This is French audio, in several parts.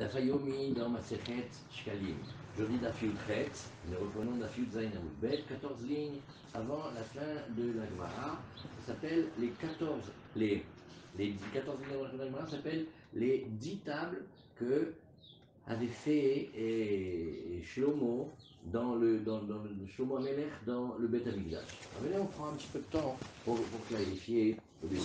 Dafayomi dans Masechet Shkalim. Jeudi d'Afiutret, nous reprenons d'Afiut Zayin Bet, 14 lignes avant la fin de la Gemara. Ça s'appelle les 14 lignes de la Gemara s'appellent les 10 tables que avait fait Shlomo dans le Shlomo Amelech dans le Bet Hamikdash. Alors là, on prend un petit peu de temps pour clarifier au début.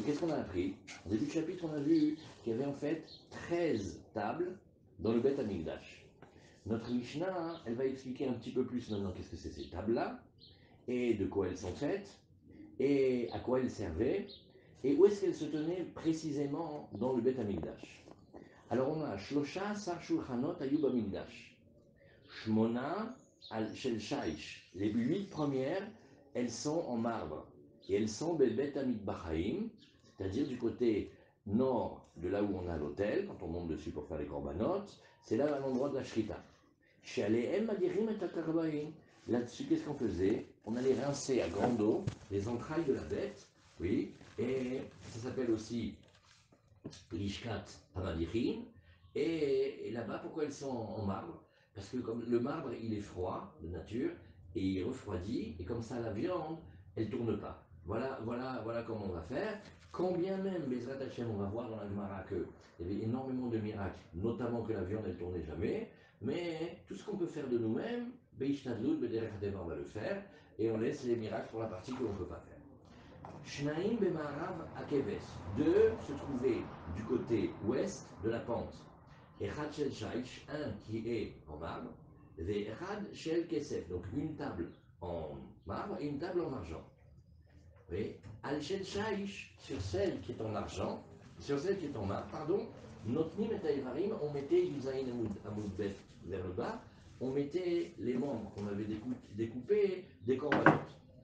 Qu'est-ce qu'on a appris? Au début du chapitre, on a vu qu'il y avait en fait 13 tables dans le Bet Hamikdash. Notre Mishnah, elle va expliquer un petit peu plus maintenant qu'est-ce que c'est ces tables-là, et de quoi elles sont faites, et à quoi elles servaient, et où est-ce qu'elles se tenaient précisément dans le Bet Hamikdash. Alors on a Shlosha Sar Shulchanot Ayub Hamikdash, Shmona al Shel Shaish. Les 8 premières, elles sont en marbre, et elles sont Bet Hamikbachaim, c'est-à-dire du côté nord de là où on a l'hôtel, quand on monte dessus pour faire les korbanot, c'est là à l'endroit de la Shrita. Chez Alehem Madirim et Takarbaim, là-dessus, qu'est-ce qu'on faisait? On allait rincer à grande eau les entrailles de la bête, oui, et ça s'appelle aussi l'Ishkat Hamadirim, et là-bas, pourquoi elles sont en marbre? Parce que comme le marbre, il est froid de nature, et il refroidit, et comme ça, la viande, elle ne tourne pas. Voilà comment on va faire. Quand bien même, Bezrat Hashem, on va voir dans la Gemara qu'il y avait énormément de miracles, notamment que la viande, elle ne tournait jamais, mais tout ce qu'on peut faire de nous-mêmes, Beishtadlut, Bederech Devar va le faire, et on laisse les miracles pour la partie que l'on ne peut pas faire. Shnaim Bemarav Akeves, 2 se trouvaient du côté ouest de la pente. Echad Shel Shaish, 1 qui est en marbre, et Echad Shel Kesef, donc une table en marbre et une table en argent. Oui. Al Shel Shaish, sur celle qui est en argent, sur celle qui est en marbre, pardon, Notnim et Taïvarim, on mettait Yuzaïn Amoud Bet vers le bas, on mettait les membres qu'on avait découpés des korbanot.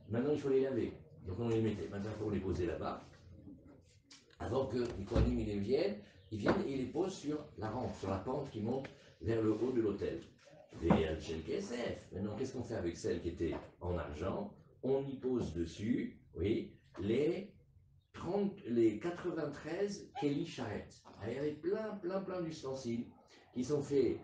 Maintenant il faut les laver, donc on les mettait. Maintenant il faut les poser là-bas. Avant que les Kohanim ils viennent et ils les posent sur la rampe, sur la pente qui monte vers le haut de l'autel. Et Al Shel Kesef, maintenant qu'est-ce qu'on fait avec celle qui était en argent? On y pose dessus, oui, les 93 Keli Sharet. Il y avait plein d'ustensiles qui sont faits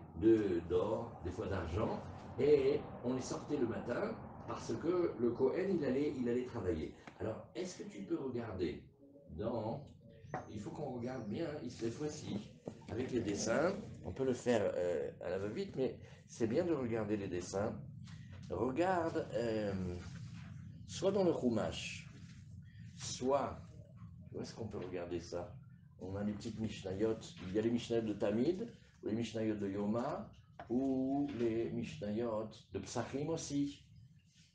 d'or, des fois d'argent, et on les sortait le matin parce que le Kohen il allait travailler. Alors, est-ce que tu peux regarder dans... Il faut qu'on regarde bien cette fois-ci avec les dessins. On peut le faire à la va-vite, mais c'est bien de regarder les dessins. Regarde, soit dans le Chumash, soit, où est-ce qu'on peut regarder ça? On a les petites Mishnayot, il y a les Mishnayot de Tamid, ou les Mishnayot de Yoma, ou les Mishnayot de Psachim aussi.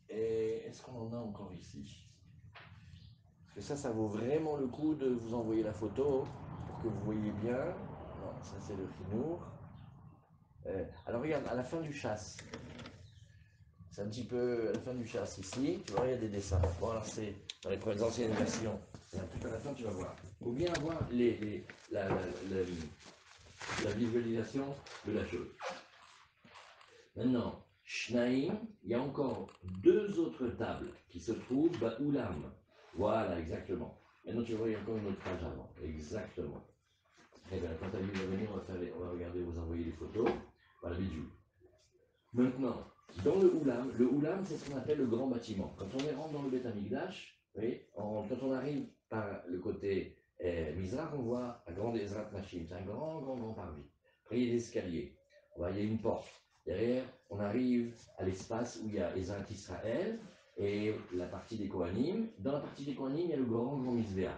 Et est-ce qu'on en a encore ici? Parce que ça vaut vraiment le coup de vous envoyer la photo pour que vous voyez bien. Non, ça c'est le Chinour. Alors regarde, à la fin du chasse, c'est un petit peu à la fin du chasse ici, tu vois, il y a des dessins. Bon, alors c'est dans les anciennes versions. Et un petit peu à la fin, tu vas voir. Il faut bien avoir la visualisation de la chose. Maintenant, Shnaim, il y a encore 2 autres tables qui se trouvent Oulam. Voilà, exactement. Maintenant, tu vois, il y a encore une autre page avant. Exactement. Eh bien, quand Ami va venir, on va regarder, vous envoyer les photos. Voilà, vidéo. Maintenant, dans le Oulam, c'est ce qu'on appelle le grand bâtiment. Quand on rentre dans le Bet Hamikdash, oui, quand on arrive par le côté Mizrach, on voit la grande Ezrat Nashim. C'est un grand parvis. Après, il y a des escaliers. Il y a une porte. Derrière, on arrive à l'espace où il y a Ezrat Israël et la partie des Kohanim. Dans la partie des Kohanim, il y a le grand Mizbeach.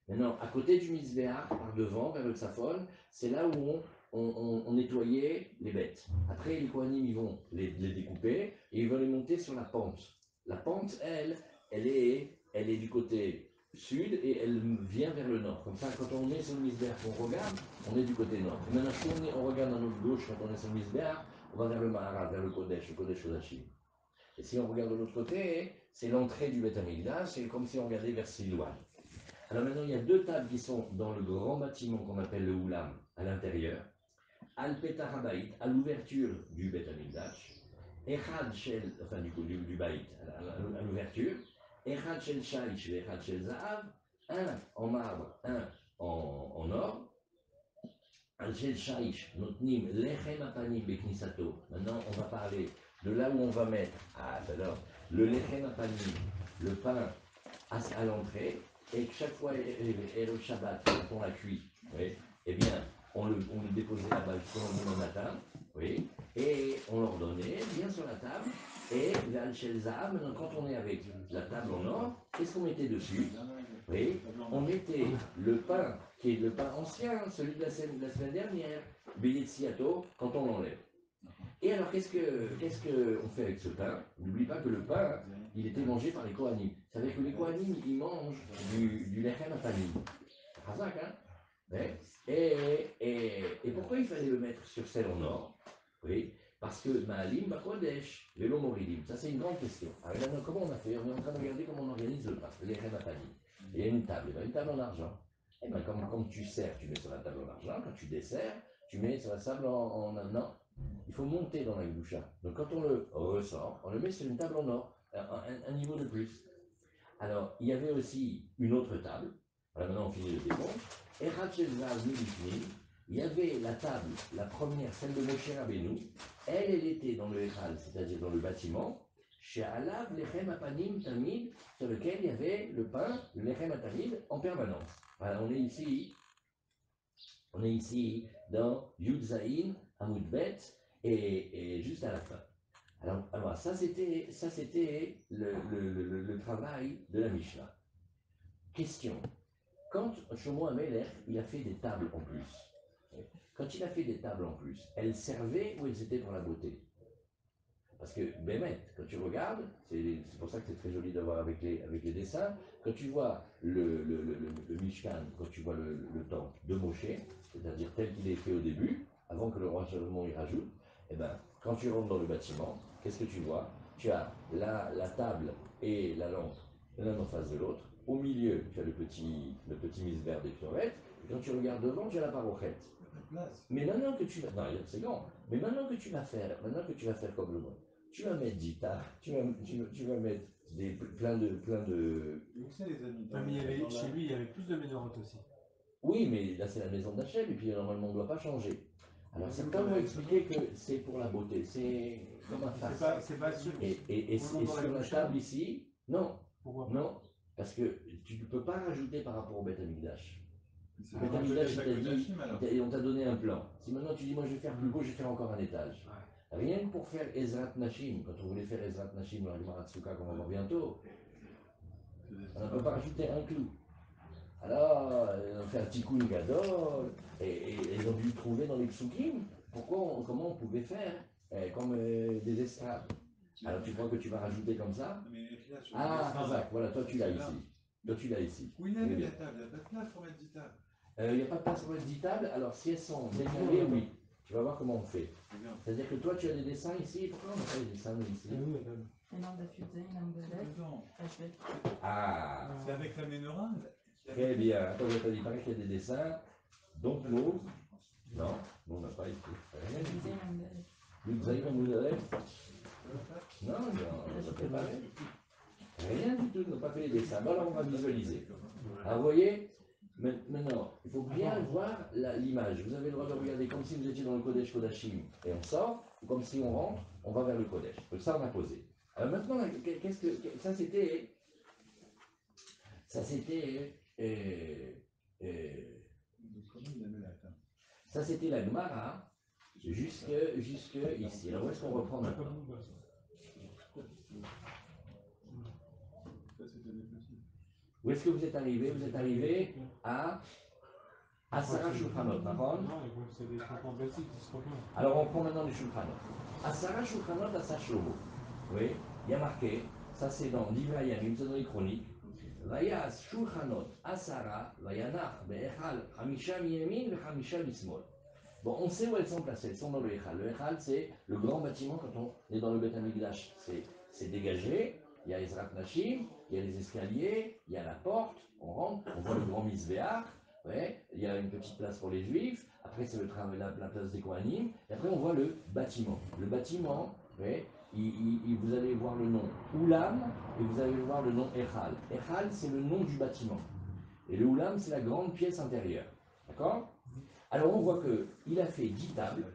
Maintenant, à côté du Mizbeach, par devant, vers le Tzafon, c'est là où on nettoyait les bêtes. Après, les Kohanim, ils vont les découper et ils vont les monter sur la pente. La pente, elle est du côté sud et elle vient vers le nord. Comme ça, quand on est sur le Mizbeach, on regarde, on est du côté nord. Et maintenant, si on regarde à notre gauche, quand on est sur le Mizbeach, on va vers le Maharav, vers le Kodesh Kodashim. Et si on regarde de l'autre côté, c'est l'entrée du Bet Hamikdash, c'est comme si on regardait vers Silouan. Alors maintenant, il y a 2 tables qui sont dans le grand bâtiment qu'on appelle le Oulam, à l'intérieur. Al-Petah HaBait, à l'ouverture du Bet Hamikdash. Echad Shel, enfin du Bait, à l'ouverture. Echad Shel Shaish, Echad Shel Zahav, 1 en marbre, 1 en or. Al-Shel Shaish, Notnim, Lechem Apanim, Beknisato. Maintenant, on va parler de là où on va mettre. Ah, alors, le Lechem Apanim, le pain à l'entrée, et que chaque fois, et le Shabbat, quand on l'a cuit, oui, eh bien, on le déposait là-bas jusqu'au lendemain matin, oui, et on leur donnait bien sur la table, et vers Shel Zahab, maintenant, quand on est avec la table en or, qu'est-ce qu'on mettait dessus? Oui, on mettait le pain, qui est le pain ancien, celui de la semaine dernière, Beyetsiato, quand on l'enlève. Et alors, qu'est-ce qu'on fait avec ce pain? N'oublie pas que le pain, il était mangé par les Kohanim. Ça veut dire que les Kohanim, ils mangent du lechem apanim. C'est Hazak, hein? Ouais. Et pourquoi il fallait le mettre sur celle en or? Oui, parce que Ma'alim Bakodesh, Velo Moridim. Ça, c'est une grande question. Alors maintenant, comment on a fait? On est en train de regarder comment on organise le pain, le lechem apanim. Il y a une table, une table en argent. Et bien, comme tu sers, tu mets sur la table en argent. Quand tu desserres, tu mets sur la table en non. Il faut monter dans la gdoucha. Donc quand on le ressort, on le met sur une table en or, un niveau de plus. Alors, il y avait aussi une autre table. Voilà, maintenant on finit le décompte. Et il y avait la table, la première, celle de Moshe Rabbeinu. Elle était dans le Echal, c'est-à-dire dans le bâtiment. Chez Alav, Lechem Apanim Tamid, sur lequel il y avait le pain, le Lechem Atamid, en permanence. Voilà, on est ici dans Yud Zayin, Hamoud Bet, et juste à la fin. Alors ça c'était le travail de la Mishnah. Question. Quand Shlomo HaMelech, il a fait des tables en plus, quand il a fait des tables en plus, elles servaient ou elles étaient pour la beauté? Parce que, Bémet, quand tu regardes, c'est pour ça que c'est très joli d'avoir avec les dessins, quand tu vois le Mishkan, quand tu vois le temple de Moshe, c'est-à-dire tel qu'il est fait au début, avant que le roi Salomon y rajoute, eh ben, quand tu rentres dans le bâtiment, qu'est-ce que tu vois? Tu as la table et la lampe l'un en face de l'autre. Au milieu, tu as le petit misbère des clorettes. Et quand tu regardes devant, tu as la parochette. Mais maintenant que tu vas, non, c'est grand. Mais maintenant que tu vas faire comme le monde, tu vas mettre guitare, tu vas mettre plein de. Donc ça, les amis. Chez lui, il y avait plus de ménorotes aussi. Oui, mais là c'est la maison d'Hachem et puis normalement on ne doit pas changer. Alors certains vont expliquer que c'est pour la beauté, c'est comme un face. C'est pas sûr. Et sur la table ici, non. Pourquoi? Non, parce que tu ne peux pas rajouter par rapport au Beth Amikdash. C'est Le Beth Amikdash, on t'a donné un plan. Si maintenant tu dis, moi je vais faire plus beau, je vais faire encore un étage. Rien que pour faire Ezrat Nashim, quand on voulait faire Ezrat Nashim dans la Gemara Tsuka, comme on va voir bientôt, on ne peut pas rajouter un clou. Alors, ils ont fait un tikkun gadol, et ils ont dû trouver dans les psukim comment on pouvait faire comme des estrades. Alors tu crois que tu vas rajouter comme ça? Ah, Razak, voilà, toi tu l'as ici. Toi tu l'as ici. Oui, il y avait la table, il n'y a pas de place pour mettre 10 tables. Il n'y a pas de place pour mettre 10 tables, alors si elles sont décalées, oui. Tu vas voir comment on fait. C'est-à-dire que toi tu as des dessins ici, pourquoi on n'a pas les dessins ici? Ah, c'est avec la menorah. Très bien. Attends, il paraît qu'il y a des dessins. Donc, nous, non, on n'a pas ici. Rien du tout. Vous avez comme vous avez? Non, on n'a préparé. Rien du tout, on n'a pas fait les dessins. Bon, alors on va visualiser. Alors, vous voyez, maintenant, il faut bien voir l'image. Vous avez le droit de regarder comme si vous étiez dans le Kodesh Kodashim et on sort, ou comme si on rentre, on va vers le Kodesh. Donc ça, on a posé. Alors maintenant, qu'est-ce que. Ça, c'était. Ça, c'était. Ça, c'était la Gemara jusque ici. Alors, où est-ce qu'on reprend maintenant? Où est-ce que vous êtes arrivé? Vous êtes arrivé à Asara Shulchanot, d'accord? Alors, on prend maintenant les Shulchanot. Asara Shulchanot, Asa Shlomo. Oui, il y a marqué, ça c'est dans Divrei Hayamim, c'est dans les chroniques. Vayas Shulchanot, Asara, Vayanach, Be'echal, Hamisha miyemin, Hamisha mismol. Bon, on sait où elles sont placées, elles sont dans le Echal. Le Echal, c'est le grand bâtiment quand on est dans le Beth Amikdash. C'est dégagé, il y a Ezrat Nashim, il y a les escaliers, il y a la porte, on rentre, on voit le grand Mizbeach, ouais, il y a une petite place pour les Juifs, après c'est la place des Kohanim, et après on voit le bâtiment. Le bâtiment, ouais, vous allez voir le nom Oulam, et vous allez voir le nom Echal. Echal, c'est le nom du bâtiment. Et le Oulam, c'est la grande pièce intérieure. D'accord? Alors on voit qu'il a fait 10 tables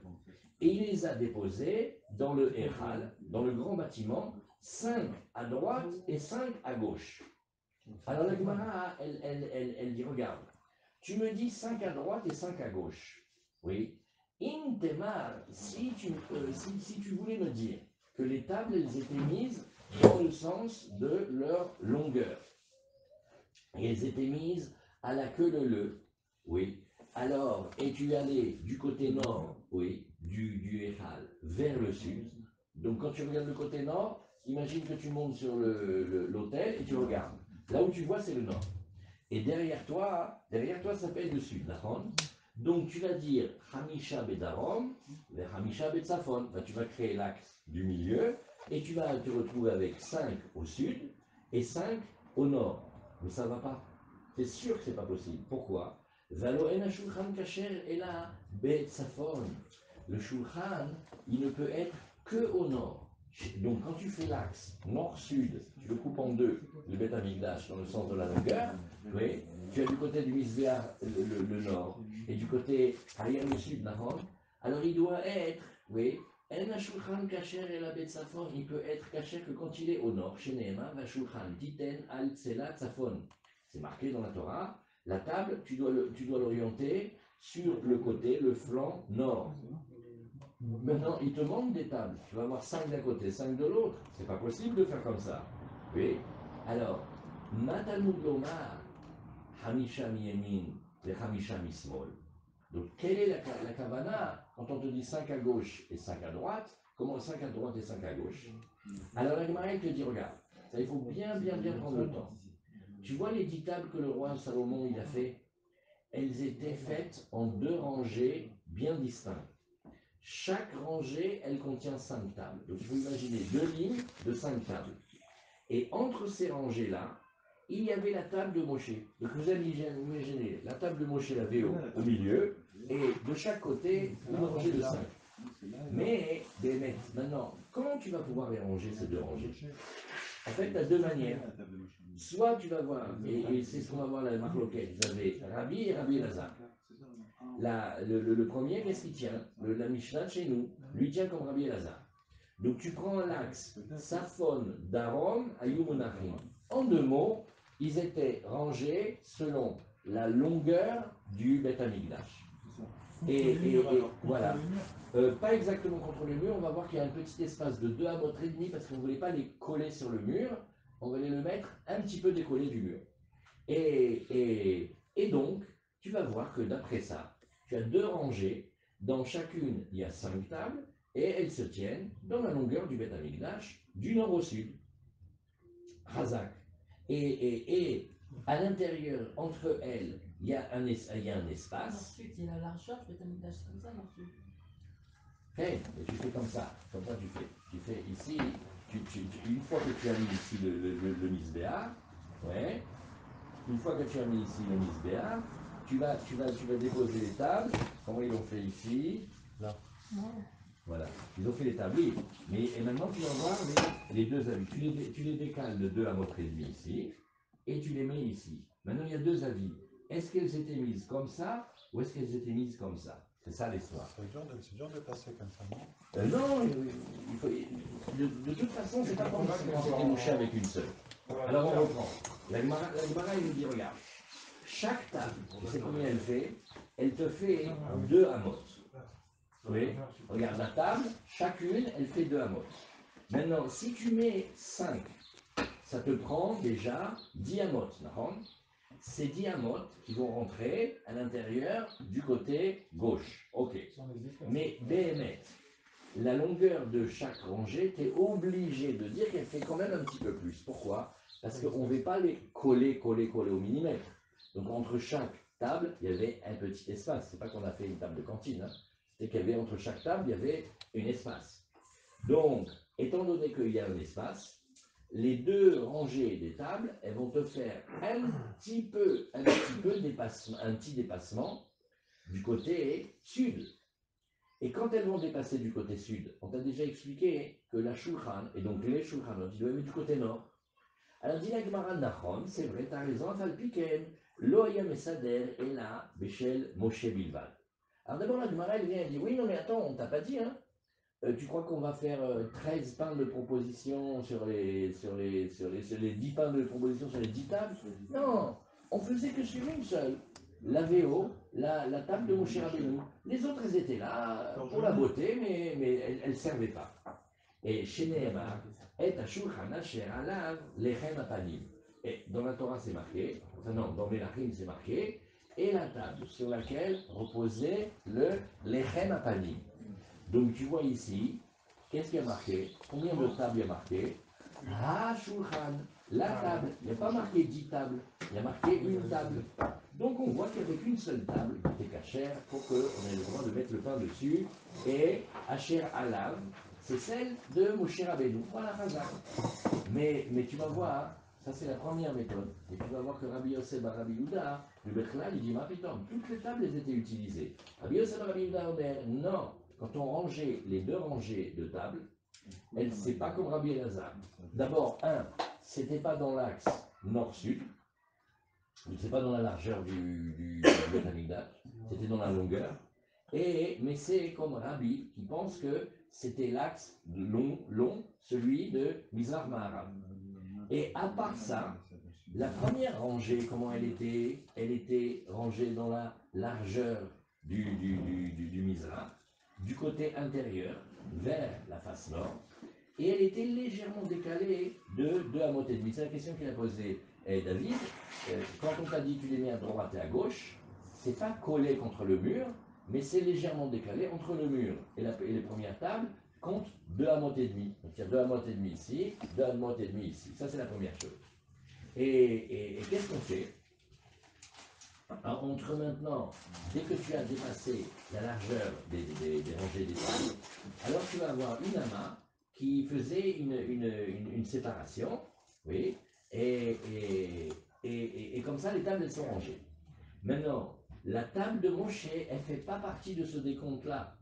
et il les a déposées dans le Echal, dans le grand bâtiment, 5 à droite et 5 à gauche. Alors la Gemara, elle dit, regarde, tu me dis 5 à droite et 5 à gauche. Oui. Intemar, si tu voulais me dire que les tables, elles étaient mises dans le sens de leur longueur. Et elles étaient mises à la queue leu, oui. Alors, et tu allais du côté nord, oui, du Echal, vers le sud. Donc quand tu regardes le côté nord, imagine que tu montes sur l'hôtel et tu regardes. Là où tu vois, c'est le nord. Et derrière toi, ça s'appelle le sud, d'accord? Donc tu vas dire Hamisha Bedarom vers Hamisha Betsafon. Ben, tu vas créer l'axe du milieu et tu vas te retrouver avec 5 au sud et 5 au nord. Mais ça ne va pas. C'est sûr que ce n'est pas possible. Pourquoi? Valoen Shulchan Kacher et là Betsafon. Le Shulchan, il ne peut être que au nord. Donc quand tu fais l'axe nord-sud, tu le coupes en deux, le Beth Amikdash dans le sens de la longueur, oui, tu as du côté du Misbéar le nord, et du côté arrière le sud, alors il doit être, oui, En Shulchan Kacher et la Betsafon, il peut être caché que quand il est au nord, chez Nehema, va Shulchan Titen al Tsela Tsafon. C'est marqué dans la Torah, la table, tu dois l'orienter sur le côté, le flanc nord. Maintenant, il te manque des tables. Tu vas avoir 5 d'un côté, 5 de l'autre. C'est pas possible de faire comme ça. Oui. Alors, Matalmud Lomar, Hamisha Miyemin, et Hamisha Mismol. Donc, quelle est la kavana quand on te dit 5 à gauche et 5 à droite? Comment 5 à droite et 5 à gauche? Alors, la Gemara te dit, regarde, ça, il faut bien prendre le temps. Tu vois les 10 tables que le roi Salomon il a fait? Elles étaient faites en 2 rangées bien distinctes. Chaque rangée, elle contient 5 tables. Donc il faut imaginer 2 lignes de 5 tables. Et entre ces rangées-là, il y avait la table de Moshe. Donc vous allez imaginer la table de Moshe, la VO, au milieu, et de chaque côté, une rangée de 5. Mais, maintenant, comment tu vas pouvoir les ranger, ces 2 rangées? En fait, tu as 2 manières. Soit tu vas voir, et c'est ce qu'on va voir la marloquette, vous avez Rabbi et Rabbi Elazar. Le premier, qu'est-ce qu'il tient? La Mishnah de chez nous, lui tient comme Rabbi Elazar. Donc tu prends l'axe Safon, Darom, Ayumunachim. En 2 mots, ils étaient rangés selon la longueur du Beth Amikdash. Et voilà. Pas exactement contre le mur, on va voir qu'il y a un petit espace de 2 amot et demi parce qu'on ne voulait pas les coller sur le mur, on voulait le mettre un petit peu décollé du mur. Et donc, tu vas voir que d'après ça, tu as 2 rangées, dans chacune il y a 5 tables, et elles se tiennent dans la longueur du Beth Amikdash, du nord au sud. Razak. Et à l'intérieur, entre elles, il y a un espace. Ensuite, il y a la largeur du Beth Amikdash, c'est comme ça, ensuite. Hey, et tu fais comme ça tu fais. Tu fais ici, une fois que tu as mis ici le Misbéar, ouais, une fois que tu as mis ici le Misbéar, tu vas déposer les tables. Comment ils l'ont fait ici? Là. Ouais. Voilà. Ils ont fait les tables libres. Et maintenant, tu vas voir les 2 avis. Tu les décales de 2 à votre et demi ici, et tu les mets ici. Maintenant, il y a 2 avis. Est-ce qu'elles étaient mises comme ça, ou est-ce qu'elles étaient mises comme ça? C'est ça l'histoire. C'est dur de passer comme ça, non? Non, de toute façon, c'est pas comme si on s'était mouché avec une seule. Alors on reprend. La Gemara, il nous dit, regarde, chaque table, tu sais combien elle fait? Elle te fait 2 amot. Oui, regarde la table, chacune, elle fait 2 amot. Maintenant, si tu mets 5, ça te prend déjà 10 amot. Ces 10 amot qui vont rentrer à l'intérieur du côté gauche. Ok. Mais BMS, la longueur de chaque rangée, tu es obligé de dire qu'elle fait quand même un petit peu plus. Pourquoi? Parce qu'on ne veut pas les coller au millimètre. Donc entre chaque table, il y avait un petit espace. C'est pas qu'on a fait une table de cantine. C'était qu'il y avait entre chaque table, il y avait un espace. Donc, étant donné qu'il y a un espace, les 2 rangées des tables, elles vont te faire un petit dépassement du côté sud. Et quand elles vont dépasser du côté sud, on t'a déjà expliqué que la Shulchan, et donc les Shulchanot, ils doivent être du côté nord. Alors dit la Gemara Nachon, c'est vrai, t'as raison, Falpiken, Loya Mesader et la Bechel Moshe Bilvad. Alors d'abord, la Gemara, elle vient et dit, oui, non mais attends, on t'a pas dit, hein. Tu crois qu'on va faire 13 pains de proposition sur les 10 pains de proposition sur les 10 tables? Non, on faisait que sur une seule. La VO, la table de Moshe Rabbeinu. Les autres, elles étaient là pour la beauté, mais elles ne servaient pas. Et chez Nehemar, et Ashulchan Asher Alav Lechem Apanim. Et dans la Torah, c'est marqué, enfin non, dans Melachim, c'est marqué, et la table sur laquelle reposait le Lechem Apanim. Donc tu vois ici, qu'est-ce qu'il y a marqué? Combien de tables il y a marqué? Shulchan, la table. Il n'y a pas marqué 10 tables, il y a marqué une table. Donc on voit qu'il n'y avait qu'une seule table qui était cachère pour qu'on ait le droit de mettre le pain dessus. Et Asher Alav, c'est celle de Moshe Rabbeinu. Voilà, Hazak. Mais tu vas voir, ça c'est la première méthode. Et tu vas voir que Rabbi Yosef Bar Rabbi Yehuda, le Bechlal, il dit Mapitom, toutes les tables elles étaient utilisées. Rabbi Yosef Bar Rabbi Yehuda Omer, non. Quand on rangeait les deux rangées de tables, c'est pas comme Rabbi Elazar. D'abord, c'était pas dans l'axe nord-sud, c'est pas dans la largeur du Beth Amikdash, c'était dans la longueur. Mais c'est comme Rabbi qui pense que c'était l'axe long, celui de Mizrach Maharab. Et à part ça, la première rangée, comment elle était? Elle était rangée dans la largeur du Mizrach, du côté intérieur, vers la face nord, et elle était légèrement décalée de 2 amot et demi. C'est la question qu'il a posée David. Quand on t'a dit tu les mets à droite et à gauche, c'est pas collé contre le mur, mais c'est légèrement décalé entre le mur et les premières tables, compte 2 amot et demi. Donc il y a 2 amot et demi ici, 2 amot et demi ici. Ça c'est la première chose. Et qu'est-ce qu'on fait? Alors, entre maintenant, dès que tu as dépassé la largeur des rangées des tables, alors tu vas avoir une amas qui faisait une séparation, oui, et comme ça les tables elles sont rangées. Maintenant, la table de Moshe, elle ne fait pas partie de ce décompte-là.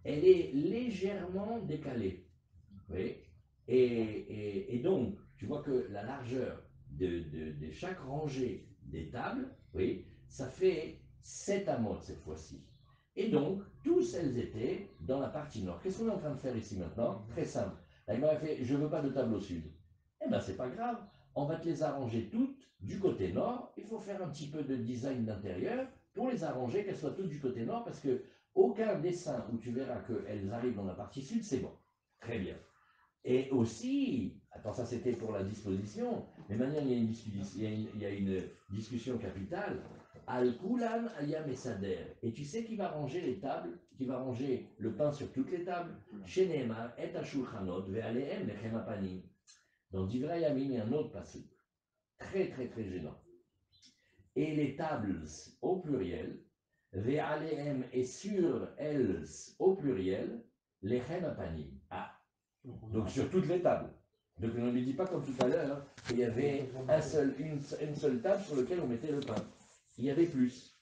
Elle est légèrement décalée, oui, et donc tu vois que la largeur de chaque rangée des tables, oui, ça fait 7 amotes cette fois-ci. Et donc, tous elles étaient dans la partie nord. Qu'est-ce qu'on est en train de faire ici maintenant? Très simple. La Gemara fait, je ne veux pas de table au sud. Eh bien, c'est pas grave. On va te les arranger toutes du côté nord. Il faut faire un petit peu de design d'intérieur pour les arranger, qu'elles soient toutes du côté nord, parce que aucun dessin où tu verras qu'elles arrivent dans la partie sud, c'est bon. Très bien. Et aussi, attends, ça c'était pour la disposition, mais maintenant il y a une discussion capitale. Al-Kulan Ayam et Sader. Et tu sais qui va ranger les tables, qui va ranger le pain sur toutes les tables? Chez Nehemar, et Ashulchanot, Ve'alehem, Lechem Apanim. Dans Divrei Yamim, il y a un autre passage, très très très gênant. Et les tables au pluriel, Ve'alehem et sur elles au pluriel, Lechem Apanim. Ah, donc sur toutes les tables. Donc on ne lui dit pas comme tout à l'heure qu'il y avait une seule table sur laquelle on mettait le pain. Il y avait plus.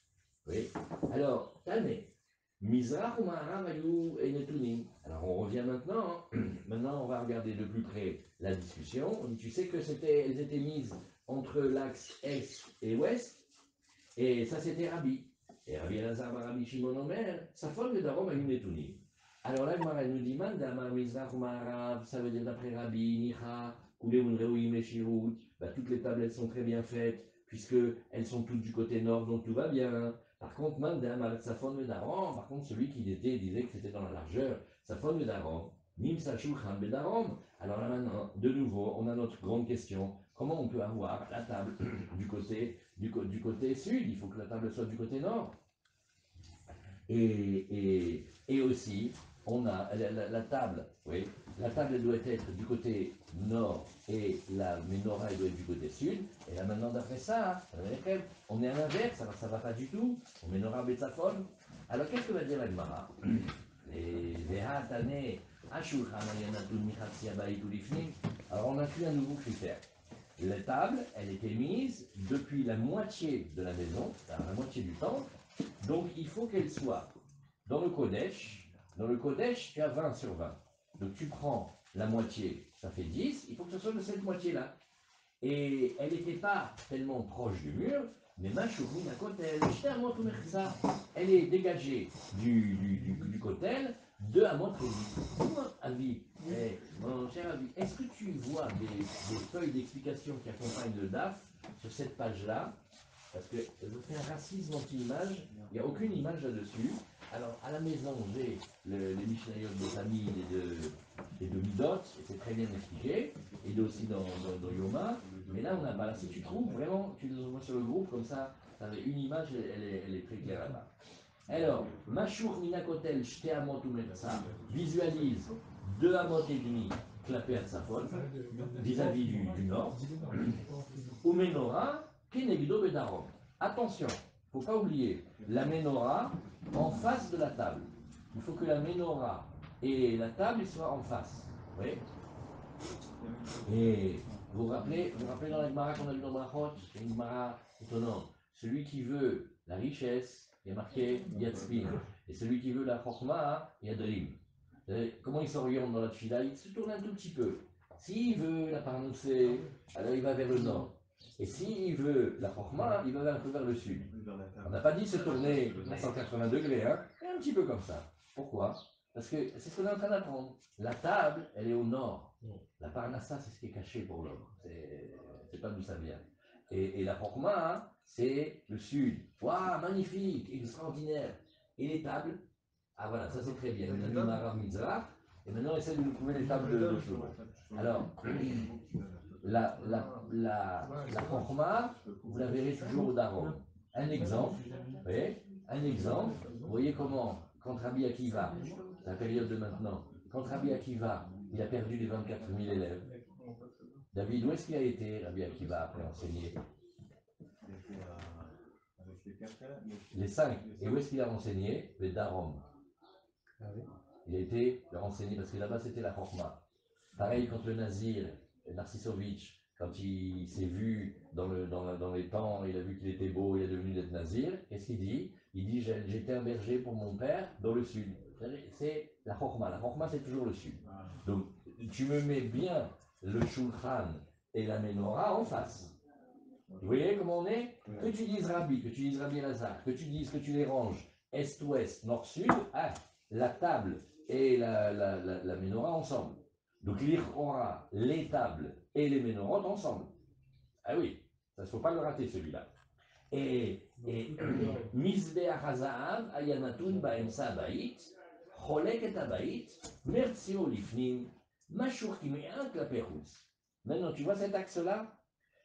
Oui. Alors, Tané, Mizrach ou Maharav ayou et Netunim. Alors on revient maintenant. Maintenant on va regarder de plus près la discussion. On dit, tu sais que elles étaient mises entre l'axe est et ouest. Et ça c'était Rabbi. Et Rabbi Elazar, Rabbi Shimon Omer, ça forme le darom ayou Netunim. Alors là, elle nous dit, Mandama, Mizrach ou Maharav, ça veut dire d'après Rabbi, Nicha, Kuleun Reuim et Shirut, toutes les tables elles sont très bien faites, puisqu'elles sont toutes du côté nord, donc tout va bien. Par contre, Mandama, Safon Medarom, par contre, celui qui disait que c'était dans la largeur, Safon Medarom, Nimsa Shulchan Medarom. Alors là maintenant, de nouveau, on a notre grande question. Comment on peut avoir la table du côté sud? Il faut que la table soit du côté nord. Et aussi, on a la table, oui, la table elle doit être du côté nord et la menorah elle doit être du côté sud. Et là maintenant d'après ça, on est à l'inverse, alors ça ne va pas du tout. On menorah betzafon. Alors qu'est-ce que va dire la Gemara? Alors on inclut un nouveau critère. La table, elle était mise depuis la moitié de la maison, la moitié du temple. Donc il faut qu'elle soit dans le Kodesh. Dans le Kodesh, tu as 20 sur 20. Donc tu prends la moitié, ça fait 10. Il faut que ce soit de cette moitié-là. Et elle n'était pas tellement proche du mur Mais ma chourine à kotel, j'étais à mot ça. Elle est dégagée du kotel de Amot Révi. Avis, mon cher Avis, est-ce que tu vois des feuilles d'explication qui accompagnent le DAF sur cette page-là? Parce que je fais un racisme anti-image, il n'y a aucune image là-dessus. Alors, à la maison, j'ai les Mishnayot de famille et de Midot, et c'est très bien expliqué, et aussi dans Yoma. Mais là, on n'a pas. Si tu trouves vraiment, tu les envoies sur le groupe, comme ça, une image, elle est très claire là-bas. Alors, Machour Minakotel, Shte Amot ou Metsa, visualise 2 Amot et demi clapés à Safon, vis-à-vis du nord, ou Menora, Kenegdo Bedarom. Attention, il ne faut pas oublier, la Menorah en face de la table. Il faut que la Menorah et la table soient en face. Oui. Et vous vous rappelez dans la Gemara qu'on a vu dans Brachot, c'est une Gemara étonnante. Celui qui veut la richesse, il y a marqué Yatzpin. Et celui qui veut la Chokhmah, il y a Drim. Comment il s'oriente dans la Tfila? Il se tourne un tout petit peu. S'il veut la Parnoussé, alors il va vers le nord. Et s'il veut la Chokhmah, il va un peu vers le sud. On n'a pas dit se tourner à 180 degrés, hein? Un petit peu comme ça. Pourquoi? Parce que c'est ce qu'on est en train d'apprendre. La table, elle est au nord. La Parnassa, c'est ce qui est caché pour l'homme. C'est pas d'où ça vient. Et la Chokhmah, c'est le sud. Waouh, magnifique, extraordinaire. Et les tables, ah voilà, ça c'est très bien. On a mis Marav Mitzrach, et maintenant on essaie de nous trouver les tables de Shlomo. Alors, la Chokhmah, vous la verrez toujours au Daron. Un exemple, vous voyez, vous voyez comment, quand Rabbi Akiva, c'est la période de maintenant, quand Rabbi Akiva, il a perdu les 24 000 élèves, David, où est-ce qu'il a été, Rabbi Akiva, après enseigner? Les 5. Et où est-ce qu'il a enseigné? Les Darom. Il a été leur enseigner, parce que là-bas c'était la Chokhmah. Pareil, quand le Nazir, Narsisovitch, quand il s'est vu dans les temps, il a vu qu'il était beau, il est devenu d'être Nazir, qu'est-ce qu'il dit? Il dit, j'étais un berger pour mon père dans le sud. C'est la Chokhmah. La Chokhmah, c'est toujours le sud. Donc, tu me mets bien le Shulchan et la Menorah en face. Vous voyez comment on est? Que tu dises Rabbi, que tu dises Rabbi Lazare, que tu dises que tu les ranges est-ouest, nord-sud, ah, la table et la Menorah ensemble. Donc l'Ichora, les tables et les Ménorotes ensemble. Ah oui, ça ne faut pas le rater celui-là. Et Mizbeach HaZahav, Ayanatun Ba'emsa Ba'it, Cholek et Aba'it, Mertzio Lifnim, Mashur Kime'an Klaperus. Maintenant, tu vois cet axe-là?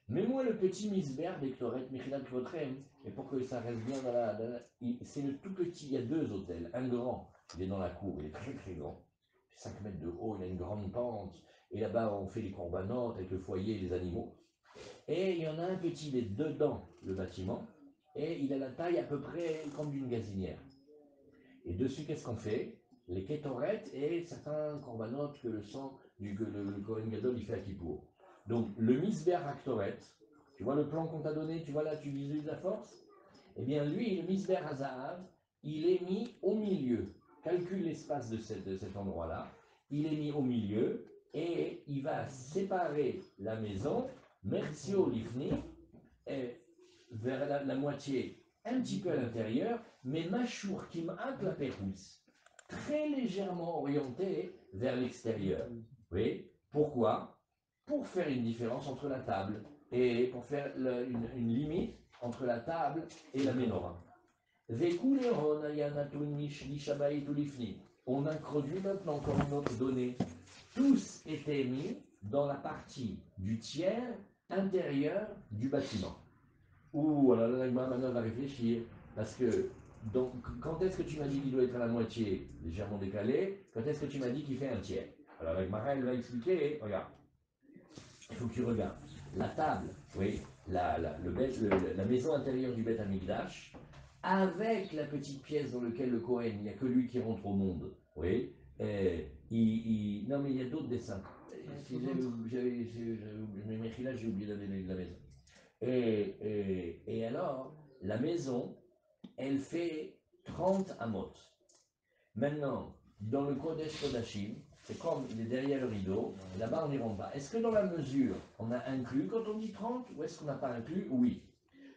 Mets-moi le petit Misber d'Ectoret, Michilat Votrem, et pour que ça reste bien c'est le tout petit, il y a 2 hôtels. Un grand, il est dans la cour, il est très très grand. 5 mètres de haut, il a une grande pente. Et là-bas, on fait les corbanotes avec le foyer et les animaux. Et il y en a un petit, il est dedans le bâtiment. Et il a la taille à peu près comme d'une gazinière. Et dessus, qu'est-ce qu'on fait? Les kétorettes et certains corbanotes que le sang, que le Kohen Gadol, il fait à Kippour. Donc, le Misber Aktoret, tu vois le plan qu'on t'a donné, tu vois là, tu visualises la force? Eh bien, lui, le Misber Hazahav, il est mis au milieu. Calcule l'espace de cet endroit-là. Il est mis au milieu et il va séparer la maison, Mertio Lifni, vers la moitié, un petit peu à l'intérieur, mais Machour qui m'acle la Pérouse, très légèrement orienté vers l'extérieur. Oui. Pourquoi? Pour faire une différence entre la table et pour faire une limite entre la table et la menorah. On introduit maintenant comme une autre donnée. Tous étaient mis dans la partie du tiers intérieur du bâtiment. Ouh, alors là, maintenant, va réfléchir. Parce que, donc, quand est-ce que tu m'as dit qu'il doit être à la moitié, légèrement décalé? Quand est-ce que tu m'as dit qu'il fait un tiers? Alors, avec Mara, elle va expliquer. Regarde. Il faut que tu regardes. La table, oui, la maison intérieure du Beth Amikdash, avec la petite pièce dans laquelle le Kohen, il n'y a que lui qui rentre au monde. Oui. Non, mais il y a d'autres dessins. Si j'ai oublié de la maison. Et alors, la maison, elle fait 30 amot. Maintenant, dans le Kodesh Kodashim, c'est comme il est derrière le rideau, et là-bas on n'y rentre pas. Est-ce que dans la mesure, on a inclus quand on dit 30, ou est-ce qu'on n'a pas inclus? Oui.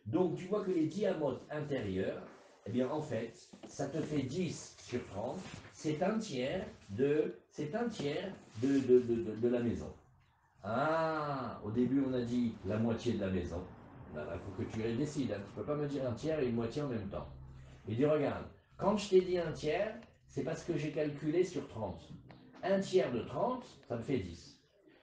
Donc tu vois que les diamotes intérieurs, eh bien en fait, ça te fait 10 sur 30, c'est un tiers de la maison. Ah, au début on a dit la moitié de la maison. Là, il faut que tu décides, hein. Tu ne peux pas me dire un tiers et une moitié en même temps. Il dit, regarde, quand je t'ai dit un tiers, c'est parce que j'ai calculé sur 30. Un tiers de 30, ça me fait 10.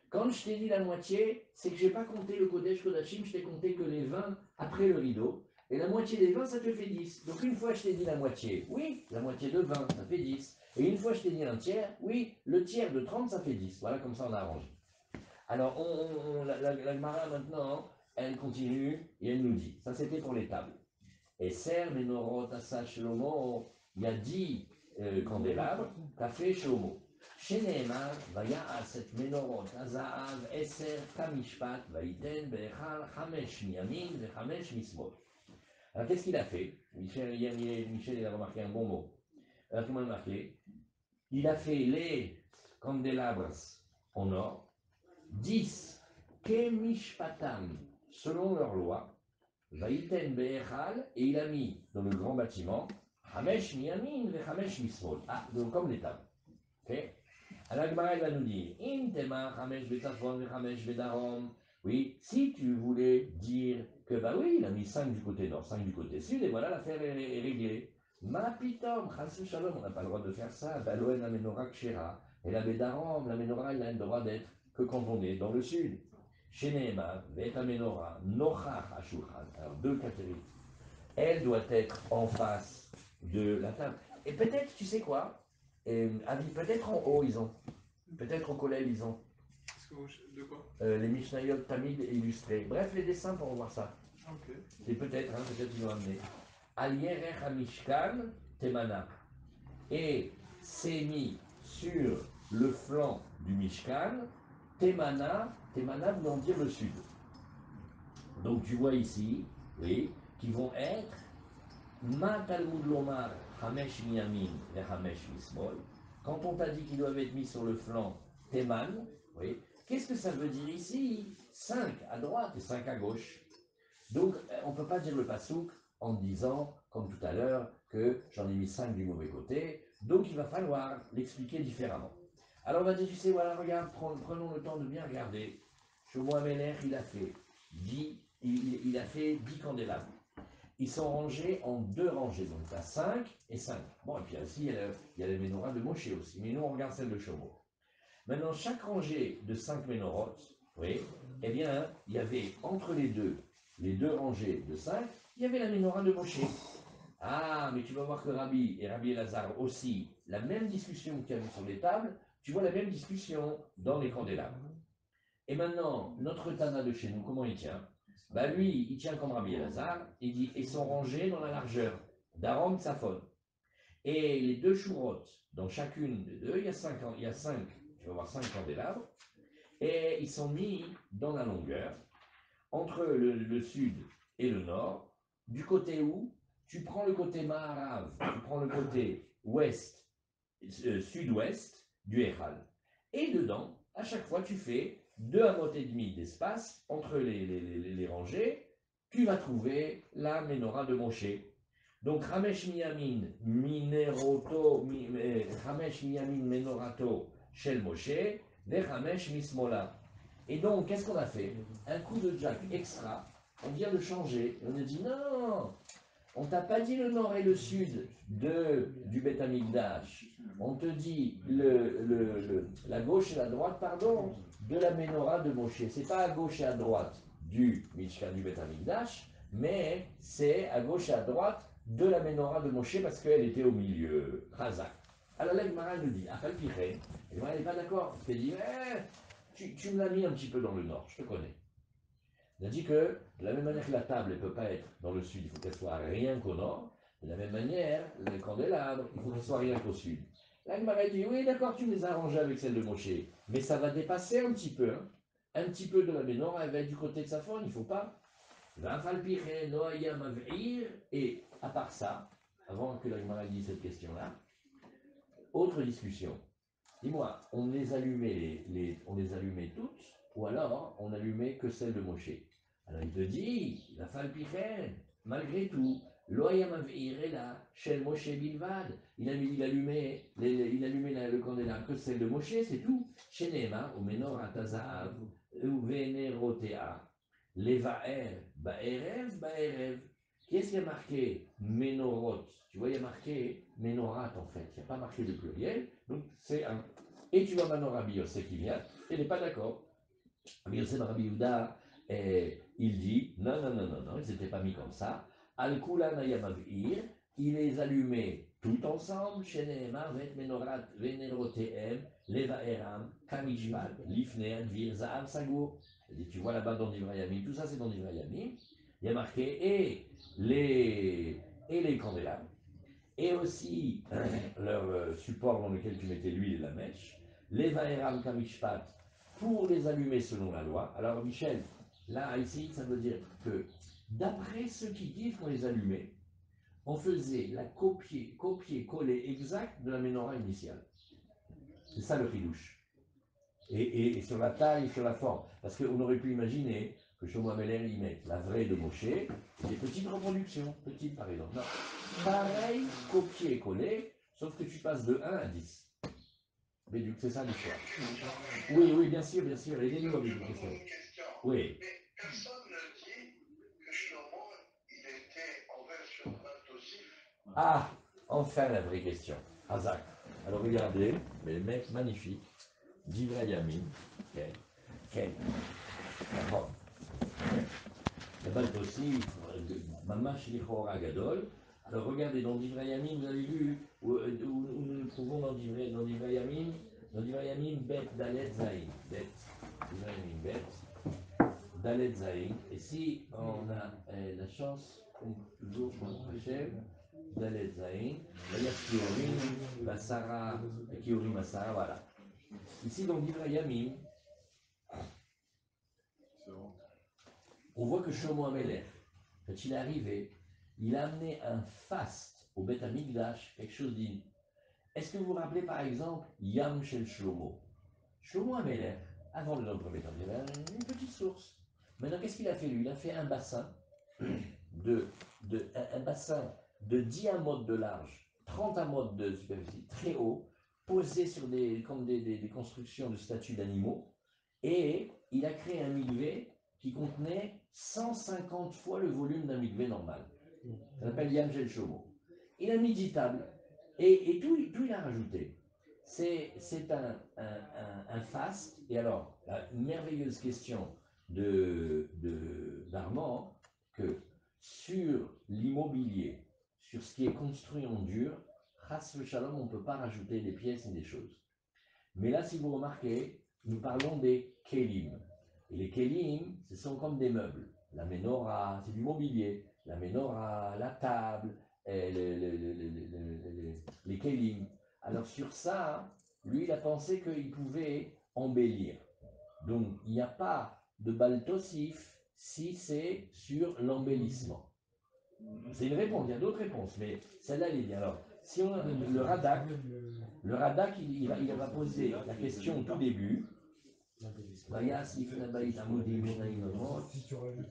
Quand je t'ai dit la moitié, c'est que je n'ai pas compté le Kodesh Kodashim, je t'ai compté que les 20 après le rideau. Et la moitié des 20, ça te fait 10. Donc une fois je t'ai dit la moitié, oui, la moitié de 20, ça fait 10. Et une fois je t'ai dit un tiers, oui, le tiers de 30, ça fait 10. Voilà, comme ça on a arrangé. Alors la Gemara maintenant, elle continue et elle nous dit, ça c'était pour les tables. Et Ser, Menorot, Asa, Shlomo, il y a 10 candélabres qu'a fait Shlomo. Sheneemar, Vaya'as et Menorot, Azaav, Eser, Kamishpat, Vaiten, Be'echal, Chamesh Miyamin, Vechamesh Mismol. Alors qu'est-ce qu'il a fait? Michel, il a remarqué un bon mot. Alors comment il a marqué? Il a fait les candélabres en or, 10 Kemishpatam, selon leur loi. Vaïten Be'echal, et il a mis dans le grand bâtiment Hamesh Miyamin ve Hamesh Mismol. Ah, donc comme l'étape. Ok. Alors Gemara va nous dire Intema Hamesh Be'Tzafon ve Hamesh Be'Darom. Oui, si tu voulais dire que, bah oui, il a mis 5 du côté nord, 5 du côté sud, et voilà, l'affaire est réglée. Ma pitom, Chas Shalom, on n'a pas le droit de faire ça. Baloen la menorah kshera. Et la Be'Darom, la menorah, elle a le droit d'être que quand on est dans le sud. Sheneema, Veta Menorah, Nochach Ashulchan. Alors, deux catégories. Elle doit être en face de la table. Et peut-être, tu sais quoi, peut-être en haut, ils ont. Peut-être au collège, ils ont. De quoi? Les Mishnayot Tamid illustrés. Bref, les dessins pour voir ça. Ok. Et peut-être, peut-être ils l'ont amené. Alierech Hamishkan Temana. Et c'est mis sur le flanc du Mishkan, Temana voulant dire le sud. Donc tu vois ici, oui, qui vont être Ma Talmud Lomar Hamesh Miyamin et Hamesh Mismol. Quand on t'a dit qu'ils doivent être mis sur le flanc Teman, oui, qu'est-ce que ça veut dire ici? 5 à droite et 5 à gauche. Donc on ne peut pas dire le pasouk en disant, comme tout à l'heure, que j'en ai mis 5 du mauvais côté. Donc il va falloir l'expliquer différemment. Alors on va dire, tu sais, voilà, regarde, prenons le temps de bien regarder. Shlomo Amelech, il a fait 10 candélabres. Ils sont rangés en 2 rangées, donc tu as 5 et 5. Bon, et puis aussi, il y a les menorahs de Moshe aussi, mais nous on regarde celle de Shlomo. Maintenant, chaque rangée de 5 ménorotes, oui, eh bien, il y avait entre les deux rangées de 5, il y avait la menorah de Moshe. Ah, mais tu vas voir que Rabbi et Rabbi Elazar aussi, la même discussion qu'il y avait sur les tables, tu vois la même discussion dans les candélabres. Et maintenant, notre Tana de chez nous, comment il tient? Bah lui, il tient comme Rabbi Elazar, il dit, ils sont rangés dans la largeur d'Aram Tsafon. Et les 2 chourottes, dans chacune des 2, il y a 5, tu vas voir 5 candélabres, et ils sont mis dans la longueur, entre le sud et le nord, du côté où tu prends le côté Maharav, tu prends le côté ouest, sud-ouest du Echal. Et dedans, à chaque fois, tu fais 2 amot et demi d'espace entre les rangées, tu vas trouver la menorah de Moshe. Donc, Ramesh Miyamin Menorato Shel Moshe, Ve Ramesh Mismola. Et donc, qu'est-ce qu'on a fait? Un coup de jack extra, on vient de changer. On a dit non, on t'a pas dit le nord et le sud du Beth Amikdash. On te dit la gauche et la droite, pardon, de la menorah de Moshe. C'est pas à gauche et à droite du Mishkan du Beth Amikdash, mais c'est à gauche et à droite de la menorah de Moshe parce qu'elle était au milieu. Chazak. Alors là, Gemara nous dit, Afal Piré, Gemara n'est pas d'accord. Elle dit, tu me l'as mis un petit peu dans le nord, je te connais. Il a dit que de la même manière que la table ne peut pas être dans le sud, il faut qu'elle soit rien qu'au nord. De la même manière, les candélabres, il faut qu'ils soient rien qu'au sud. Là, il m'a dit, oui, d'accord, tu les as arrangés avec celle de Moshe, mais ça va dépasser un petit peu. Hein. Un petit peu de la menorah, elle va être du côté de Safon, il ne faut pas. Et à part ça, avant que la Gemara dise cette question-là, autre discussion. Dis-moi, on les allumait toutes, ou alors on allumait que celle de Moshe? Alors il te dit, la falpichen, malgré tout, l'oyamavir est là, Shel Moshe Bilvad. Il allumait le candélabre que celle de Moshe, c'est tout. Shenema, ou Menor Atazav, ou Venerotea, Levaer, Baerev, Baerev. Qu'est-ce qui a marqué Menorot? Tu vois, il y a marqué Menorat en fait. Il n'y a pas marqué de pluriel. Donc c'est un. Et tu vois maintenant Rabbi Yosef qui vient, il n'est pas d'accord. Rabbi Yosef Rabbi Yehuda, il dit non, ils n'étaient pas mis comme ça. Al-Kula Nayamavir, il les allumait tout ensemble, chez Nehemar, Vet Menorat, Veneroteem, Leva Eram, Kamishpat, Lifne, Advir, Zahav, Sagour. Tu vois là-bas dans Divrayamim, tout ça c'est dans Divrayamim. Il y a marqué et les candélabres, et aussi leur support dans lequel tu mettais l'huile et la mèche, les vaeram kamishpat pour les allumer selon la loi. Alors Michel, là ici, ça veut dire que d'après ceux qui disent qu'on les allumait, on faisait la copier-coller exact de la menorah initiale. C'est ça le chidouche. Et sur la taille, sur la forme. Parce qu'on aurait pu imaginer que Shlomo Ameler y mette la vraie de Moshe, des petites reproductions, petites par exemple. Non. Pareil, copier-coller, sauf que tu passes de 1 à 10. Mais du coup, c'est ça l'histoire. Oui, bien sûr. Aidez-nous avec une question. Oui. Mais personne ne dit que Shlomo, il était en version baltosif. Ah, enfin la vraie question. Hazak. Alors regardez, mais le mec magnifique. Divrayamim. Quel. D'accord. Le baltosif, Mamash Lichora Gadol. Alors regardez, dans Divrayamim, vous avez vu où nous le trouvons dans Divrayamim, Bet Dalet Zain. Bet, Divrayamim Bet, Dalet Zain. Et si on a la chance, comme toujours, Hashem, Dalet Zain, d'ailleurs Kiorim, Basara, Kiorim Basara, voilà. Ici dans Divrayamim, on voit que Shlomo Amelech, quand il est arrivé, il a amené un faste au Beth Amikdash, quelque chose d'inouï. Est-ce que vous vous rappelez par exemple Yam Shel Shlomo? Shlomo Amelech, avant le premier temps, il avait une petite source. Maintenant, qu'est-ce qu'il a fait lui? Il a fait un bassin un bassin de 10 amotes de large, 30 amotes de superficie, très haut, posé sur comme des constructions de statues d'animaux. Et il a créé un mikvé qui contenait 150 fois le volume d'un mikvé normal. Ça s'appelle Yam Shel Shlomo. Il a mis 10 tables. Et tout il a rajouté. C'est un faste. Et alors, la merveilleuse question d'Armand, que sur l'immobilier, sur ce qui est construit en dur, Chas Shalom, on ne peut pas rajouter des pièces ni des choses. Mais là, si vous remarquez, nous parlons des kelim. Et les kelim, ce sont comme des meubles. La menorah, c'est du mobilier. La menorah, la table, les kelim. Alors sur ça, lui, il a pensé qu'il pouvait embellir. Donc, il n'y a pas de baltosif si c'est sur l'embellissement. C'est une réponse, il y a d'autres réponses, mais celle-là, elle est bien. Alors, si on a le Radak, il va poser la question au tout début. Si tu rajoutes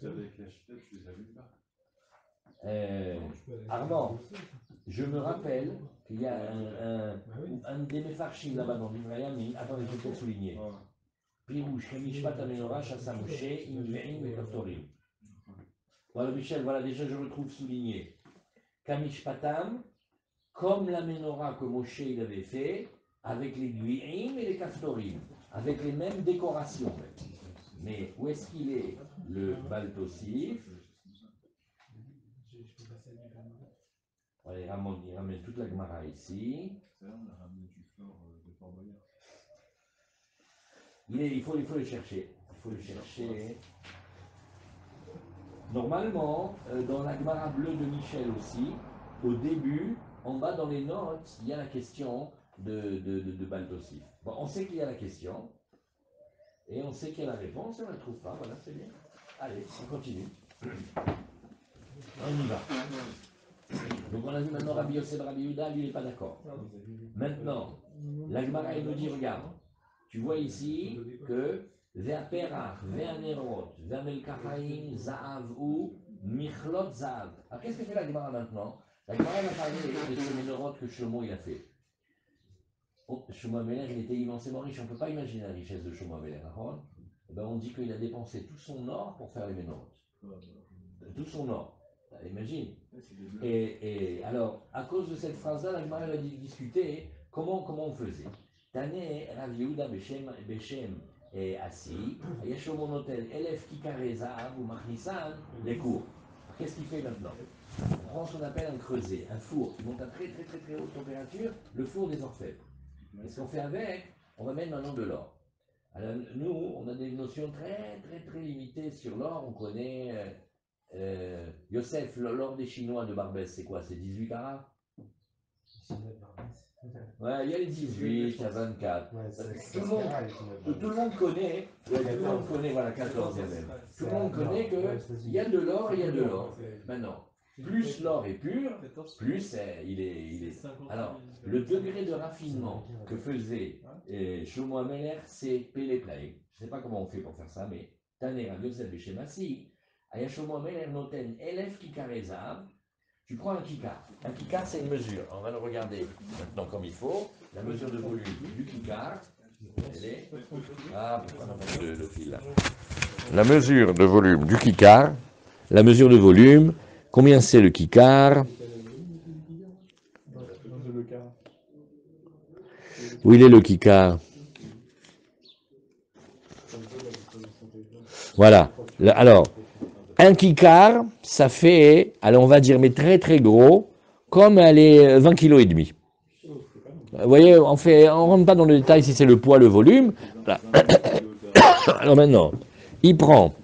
avec la chita, tu les allumes pas. Armand, je me rappelle qu'il y a un des Mefarchim là-bas dans l'Ivrayamim. Attendez, je vais peut-être souligner. Pirouche, Kamishpat Amenorah, Chassamouche, Imveim et Kaftorim. Voilà, Michel, voilà, déjà je retrouve souligné. Kamishpatam, comme la menorah que Moshe il avait fait, avec les Gvi'im et les Kaftorim, avec les mêmes décorations. Mais où est-ce qu'il est, le Baltosif? Voilà, il ramène toute la Gemara ici. Il faut le chercher. Il faut le chercher. Normalement, dans la Gemara bleue de Michel aussi, au début, en bas dans les notes, il y a la question de Baltosif. Bon, on sait qu'il y a la question, et on sait qu'il y a la réponse, et on ne la trouve pas, voilà, c'est bien. Allez, on continue. On y va. Donc on a vu maintenant Rabbi Yosef, Rabbi Yehuda, lui il n'est pas d'accord. Maintenant, la Gemara il nous dit, regarde, tu vois ici que Ve'aperach, ve'anerot, ve'amelkachaim, za'av ou michlot za'av. Alors qu'est-ce que fait la Gemara maintenant? La Gemara va parler de ce ménorot que Shlomo il a fait. Shlomo Ameler, il était immensément riche. On ne peut pas imaginer la richesse de Shlomo Ameler. Ben, on dit qu'il a dépensé tout son or pour faire les ménorotes. Tout son or. Imagine. Et alors, à cause de cette phrase-là, la Gemara va discuter comment on faisait. Tane Rav Yehuda Beshem et Assi, Yeshomon Notel, Elef Kikare Zahav ou Machnissan, les cours. Qu'est-ce qu'il fait maintenant? On prend ce qu'on appelle un creuset, un four qui monte à très haute température, le four des orfèvres. Et ce qu'on fait avec, on va mettre maintenant de l'or. Alors nous, on a des notions très limitées sur l'or. On connaît Yosef, l'or des Chinois de Barbès, c'est quoi? C'est 18 carats? Ouais, il y a les 18, il y a 24. Ouais, tout le monde connaît, voilà, 14 même. Tout le monde connaît qu'il y a de l'or, il y a de l'or. Maintenant, plus l'or est pur, plus il est. Alors, le degré de raffinement que faisait Shlomo Ameler, c'est Péléplaï. Je ne sais pas comment on fait pour faire ça, mais Taner Rav Yosef Beshemassi, Aya Shlomo Ameler noten Elef Kikare Zahav. Tu prends un kikar. Un kikar, c'est une mesure. On va le regarder maintenant comme il faut. La mesure de volume du kikar, elle est. Ah, pourquoi on a pas le fil là? La mesure de volume du kikar. La mesure de volume. Combien c'est le kikar? Où il est le kikar? Voilà. Alors, un kikar, ça fait, alors on va dire, mais très gros, comme elle est 20 kg et demi. Vous voyez, on ne rentre pas dans le détail si c'est le poids, le volume. Voilà. Alors maintenant, il prend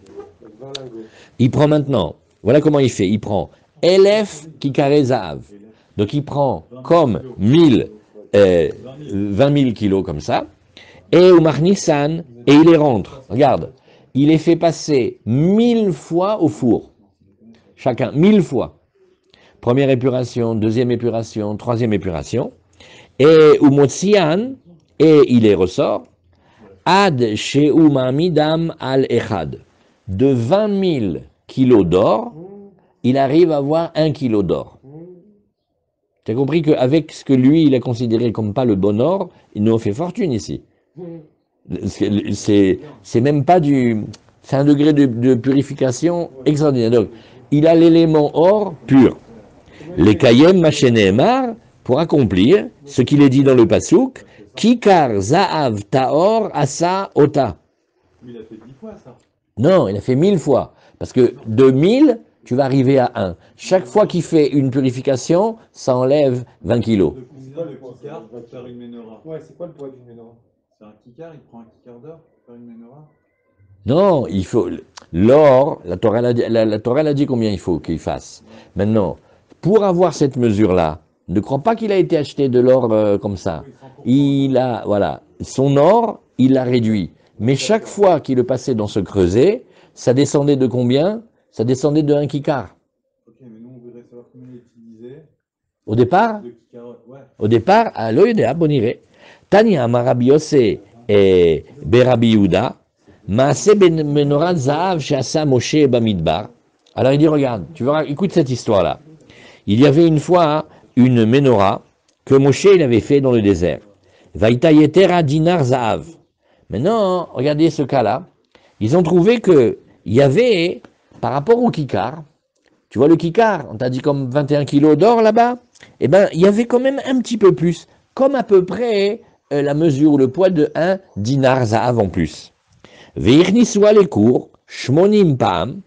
maintenant, voilà comment il fait, il prend Elef Kikare Zahav. Donc il prend comme 20 000 kilos comme ça, et Umar Nissan, et il les rentre. Regarde, il les fait passer 1000 fois au four. Chacun, 1000 fois. Première épuration, deuxième épuration, troisième épuration. Et Umotsian, et il les ressort. Ad Sheu Mamidam al Echad. De 20 000 kilos d'or, il arrive à avoir 1 kilo d'or. Tu as compris qu'avec ce que lui, il a considéré comme pas le bon or, il nous fait fortune ici. C'est même pas du... C'est un degré de purification extraordinaire. Donc, il a l'élément or pur. Les kayem machénémar, pour accomplir ce qu'il est dit dans le pasouk, kikar za'av ta'or asa ota. Il a fait 10 fois ça. Non, il a fait 1000 fois. Parce que de 1000, tu vas arriver à 1. Chaque fois qu'il fait une purification, ça enlève 20 kilos. C'est quoi le kikar pour faire une menorah? Ouais, c'est quoi le poids d'une menorah? C'est un kikar, il prend un kikar d'or pour faire une menorah? Non, il faut... L'or, la Torah a dit combien il faut qu'il fasse. Maintenant, pour avoir cette mesure-là, ne crois pas qu'il a été acheté de l'or comme ça. Il a, voilà, son or, il l'a réduit. Mais chaque fois qu'il le passait dans ce creuset, ça descendait de combien? Ça descendait de 1 kikar. Ok, mais nous, on voudrait savoir combien il utilisait. Au départ, ouais. Au départ, à l'œil de Aboniré, Tania Marabi Yosé et Berabi Yehuda, Maase Menorah Zahav Shasa Moshe Bamidbar. Alors il dit, regarde, tu verras, écoute cette histoire-là. Il y avait une fois une menorah que Moshe il avait fait dans le désert. Vaïta Yetera Dinar Zahav. Maintenant, regardez ce cas-là. Ils ont trouvé que il y avait, par rapport au kikar, tu vois le kikar, on t'a dit comme 21 kilos d'or là-bas, eh bien, il y avait quand même un petit peu plus, comme à peu près la mesure ou le poids de 1 dinar zahav en plus. Veirniswa les cours, shmonim pam.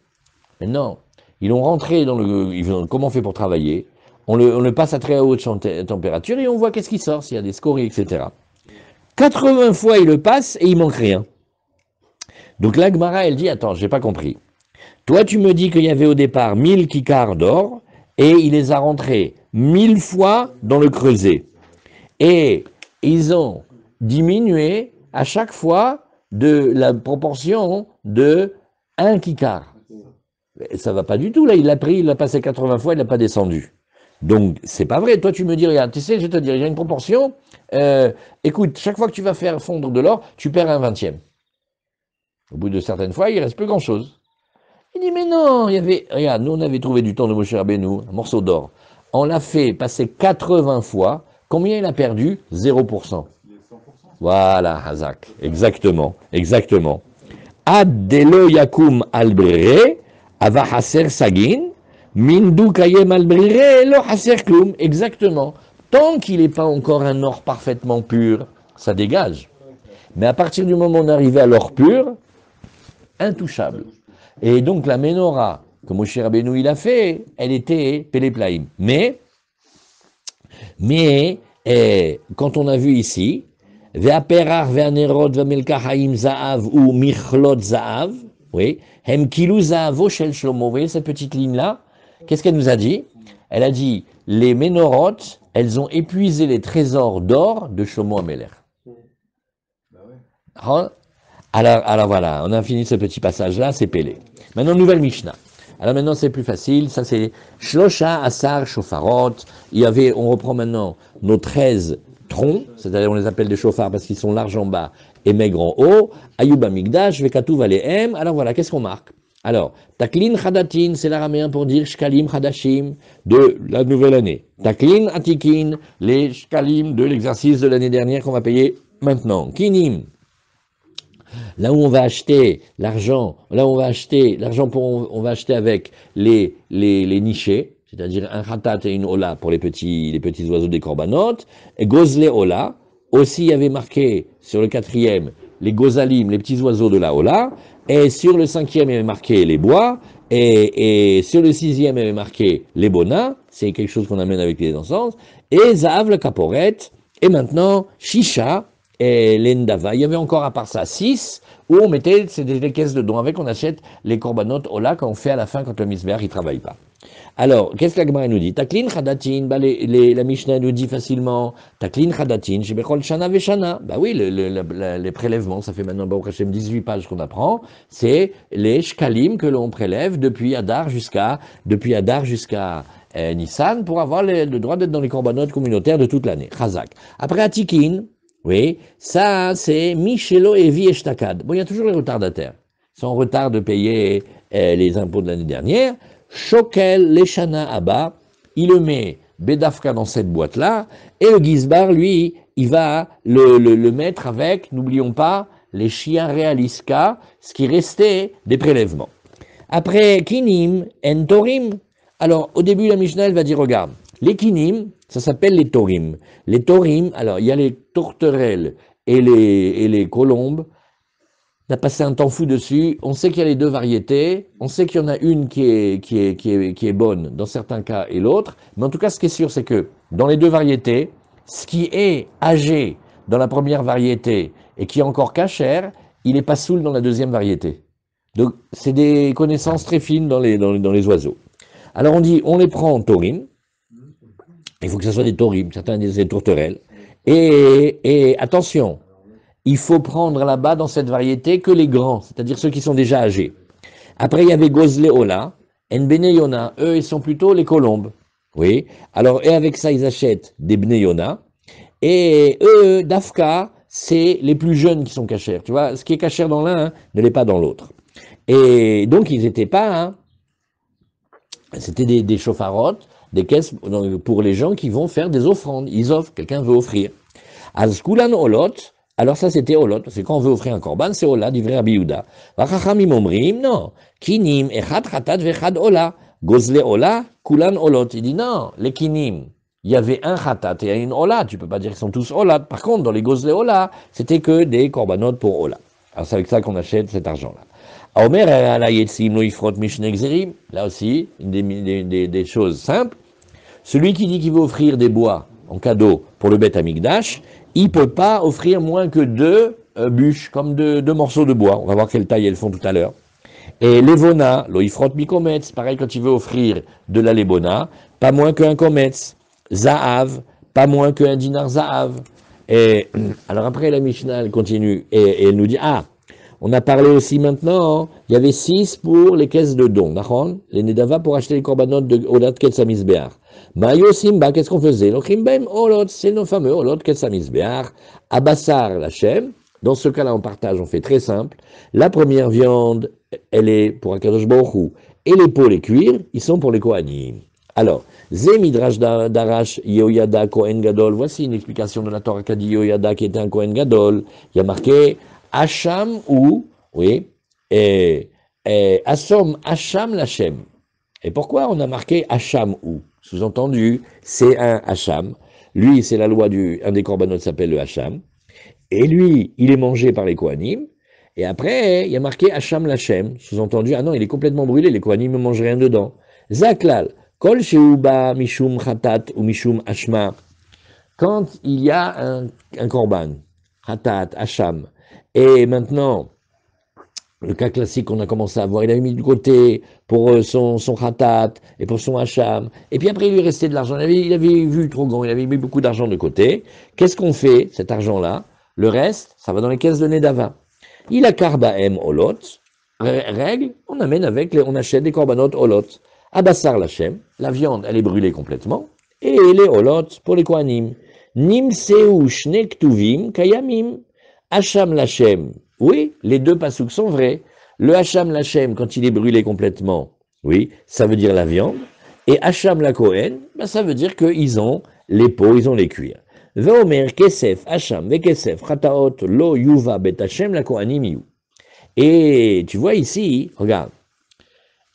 Maintenant, ils l'ont rentré dans le... Comment on fait pour travailler? On le passe à très haute température et on voit qu'est-ce qui sort, s'il y a des scories, etc. 80 fois, il le passe et il manque rien. Donc la Gemara, elle dit, attends, j'ai pas compris. Toi, tu me dis qu'il y avait au départ 1000 kikars d'or et il les a rentrés 1000 fois dans le creuset. Et ils ont diminué à chaque fois de la proportion de 1 kikar. Ça va pas du tout, là, il l'a pris, il l'a passé 80 fois, il n'a pas descendu. Donc, c'est pas vrai. Toi, tu me dis, regarde, tu sais, je vais te dire, il y a une proportion. Écoute, chaque fois que tu vas faire fondre de l'or, tu perds un 20e. Au bout de certaines fois, il ne reste plus grand-chose. Il dit, mais non, il y avait, regarde, nous on avait trouvé du temps de Moshe Rabbeinu, un morceau d'or. On l'a fait passer 80 fois. Combien il a perdu? 0%. Voilà, Hazak. Exactement, exactement. Ad delo yakum albrire, ava haser sagin, mindu kayem albrire, lo haser klum. Exactement. Tant qu'il n'est pas encore un or parfaitement pur, ça dégage. Mais à partir du moment où on est arrivé à l'or pur, intouchable. Et donc la menorah que Moshe Rabbeinu il a fait, elle était Péléplaïm. Mais quand on a vu ici, Ve'aperar ve'anerot ve'melka haim za'av ou michlot za'av, oui, hem kilu za'avo shel Shlomo. Vous voyez cette petite ligne-là? Qu'est-ce qu'elle nous a dit? Elle a dit, les ménorot, elles ont épuisé les trésors d'or de Shlomo Amelech. Alors voilà, on a fini ce petit passage-là, c'est Pélé. Maintenant, nouvelle Mishnah. Alors maintenant, c'est plus facile, ça c'est Shlosha Asar Shofarot. On reprend maintenant nos 13 troncs, c'est-à-dire on les appelle des chaufards parce qu'ils sont larges en bas et maigres en haut. Ayuba Migdash, Vekatuv Alehem. Alors voilà, qu'est-ce qu'on marque? Alors, Taklin Chadatin, c'est l'araméen pour dire Shkalim Chadashim de la nouvelle année. Taklin Atikin, les Shkalim de l'exercice de l'année dernière qu'on va payer maintenant. Kinim. Là où on va acheter l'argent, on va acheter avec les nichés, c'est-à-dire un khatat et une ola pour les petits oiseaux des corbanotes, et gozle ola, aussi il y avait marqué sur le 4e les gozalim, les petits oiseaux de la ola, et sur le 5e il y avait marqué les bois, et sur le 6e il y avait marqué les bonas, c'est quelque chose qu'on amène avec les encens, et zaav le caporet, et maintenant shisha, et l'endava. Il y avait encore à part ça 6 où on mettait, c'est des caisses de dons avec, on achète les corbanotes ola qu'on fait à la fin quand le misbéach il travaille pas. Alors, qu'est-ce que la Gemara nous dit? Taklin chadatin, la Mishnah nous dit facilement, taklin chadatin, shebechol shana veshana. Bah oui, les prélèvements, ça fait maintenant, Baruch Hashem, 18 pages qu'on apprend, c'est les shkalim que l'on prélève depuis Adar jusqu'à Nissan pour avoir le droit d'être dans les corbanotes communautaires de toute l'année. Chazak. Après Atikin, oui, ça c'est Michelo et Vieshtakad. Bon, il y a toujours les retardataires. Ils sont en retard de payer les impôts de l'année dernière. Shokel, Leshana Abba, il le met Bedafka dans cette boîte-là, et le Gizbar, lui, il va le mettre avec, n'oublions pas, les chiens réaliska, ce qui restait des prélèvements. Après Kinim, Entorim. Alors, au début, la Mishnah, elle va dire, regarde, les Kinim, ça s'appelle les Torim. Les Torim, alors, il y a les tourterelles et les colombes. On a passé un temps fou dessus. On sait qu'il y a les deux variétés. On sait qu'il y en a une qui est bonne dans certains cas et l'autre. Mais en tout cas, ce qui est sûr, c'est que dans les deux variétés, ce qui est âgé dans la première variété et qui est encore cachère, il n'est pas soul dans la deuxième variété. Donc, c'est des connaissances très fines dans les oiseaux. Alors, on dit, on les prend en Torim. Il faut que ce soit des Torim. Certains disent des tourterelles. Et attention, il faut prendre là-bas dans cette variété que les grands, c'est-à-dire ceux qui sont déjà âgés. Après, il y avait Gozle Ola, Nbeneyona, eux, ils sont plutôt les colombes. Oui. Alors, et avec ça, ils achètent des Bneyona. Et eux, Dafka, c'est les plus jeunes qui sont cachers. Tu vois, ce qui est cachère dans l'un ne l'est pas dans l'autre. Et donc, ils n'étaient pas, c'était des chauffarottes, des caisses pour les gens qui vont faire des offrandes. Ils offrent, quelqu'un veut offrir. Azkulan Olot, alors ça c'était Olot, parce que quand on veut offrir un korban, c'est Ola, du vrai Rabbi Yehuda. Vachachamim omrim, non. Kinim, echad chatat vechad Ola. Gozle Ola, kulan Olot. Il dit non, les kinim, il y avait un chatat et une Ola. Tu peux pas dire qu'ils sont tous Ola. Par contre, dans les Gozle Ola, c'était que des korbanot pour Ola. Alors c'est avec ça qu'on achète cet argent-là. Là aussi, une des choses simples. Celui qui dit qu'il veut offrir des bois en cadeau pour le Beth Amikdash, il ne peut pas offrir moins que 2 bûches, comme deux morceaux de bois. On va voir quelle taille elles font tout à l'heure. Et l'Evona, l'Oifrot Mikometz, pareil quand il veut offrir de la Lebona, pas moins qu'un Kometz. Zaav, pas moins qu'un dinar Zaav. Et alors après la Mishnah, elle continue et elle nous dit, on a parlé aussi maintenant, il y avait 6 pour les caisses de dons, les Nedava pour acheter les korbanot de Olat Ketsamizbeach. Mayo Simba, qu'est-ce qu'on faisait? L'Ochrimbaim Olot, c'est nos fameux Olot Ketsamizbeach, Abassar Lachem, Dans ce cas-là, on partage, on fait très simple. La première viande, elle est pour Akadosh Baruch Hu. Et les peaux, les cuirs, ils sont pour les Kohanim. Alors, Zé Midrash Darash Yehoyada Kohen Gadol. Voici une explication de la Torah qu'a dit Yehoyada qui était un Kohen Gadol. Il y a marqué Hacham ou, oui, Asom Hacham Lachem. Et pourquoi on a marqué Hacham ou? Sous-entendu, c'est un Hacham. Lui, c'est la loi un des corbanotes s'appelle le Hacham. Et lui, il est mangé par les Kohanim. Et après, il y a marqué Hacham Lachem. Sous-entendu, ah non, il est complètement brûlé, les Kohanim ne mangent rien dedans. Zaklal, Kol Sheuba Mishum Khatat ou Mishum Hashma. Quand il y a un korban, Khatat, Hacham, et maintenant, le cas classique qu'on a commencé à voir, il avait mis du côté pour son khatat et pour son hacham, et puis après il lui restait de l'argent, il avait vu trop grand, il avait mis beaucoup d'argent de côté. Qu'est-ce qu'on fait, cet argent-là? Le reste, ça va dans les caisses de Nedava. Il a karbaem olot, règle, on amène on achète des korbanot olot. Abassar lachem, la viande, elle est brûlée complètement, et les olot pour les kohanim. Nimseu shne ktuvim kayamim, hacham lachem. Oui, les deux pasouks sont vrais. Le Hacham Lachem, quand il est brûlé complètement, oui, ça veut dire la viande. Et Hacham la Kohen, ben, ça veut dire qu'ils ont les peaux, ils ont les cuirs. Veomer Kesef Hacham Vekesef Chataot Lo Yuva Bet Hachem la Kohanim Yu. Et tu vois ici, regarde,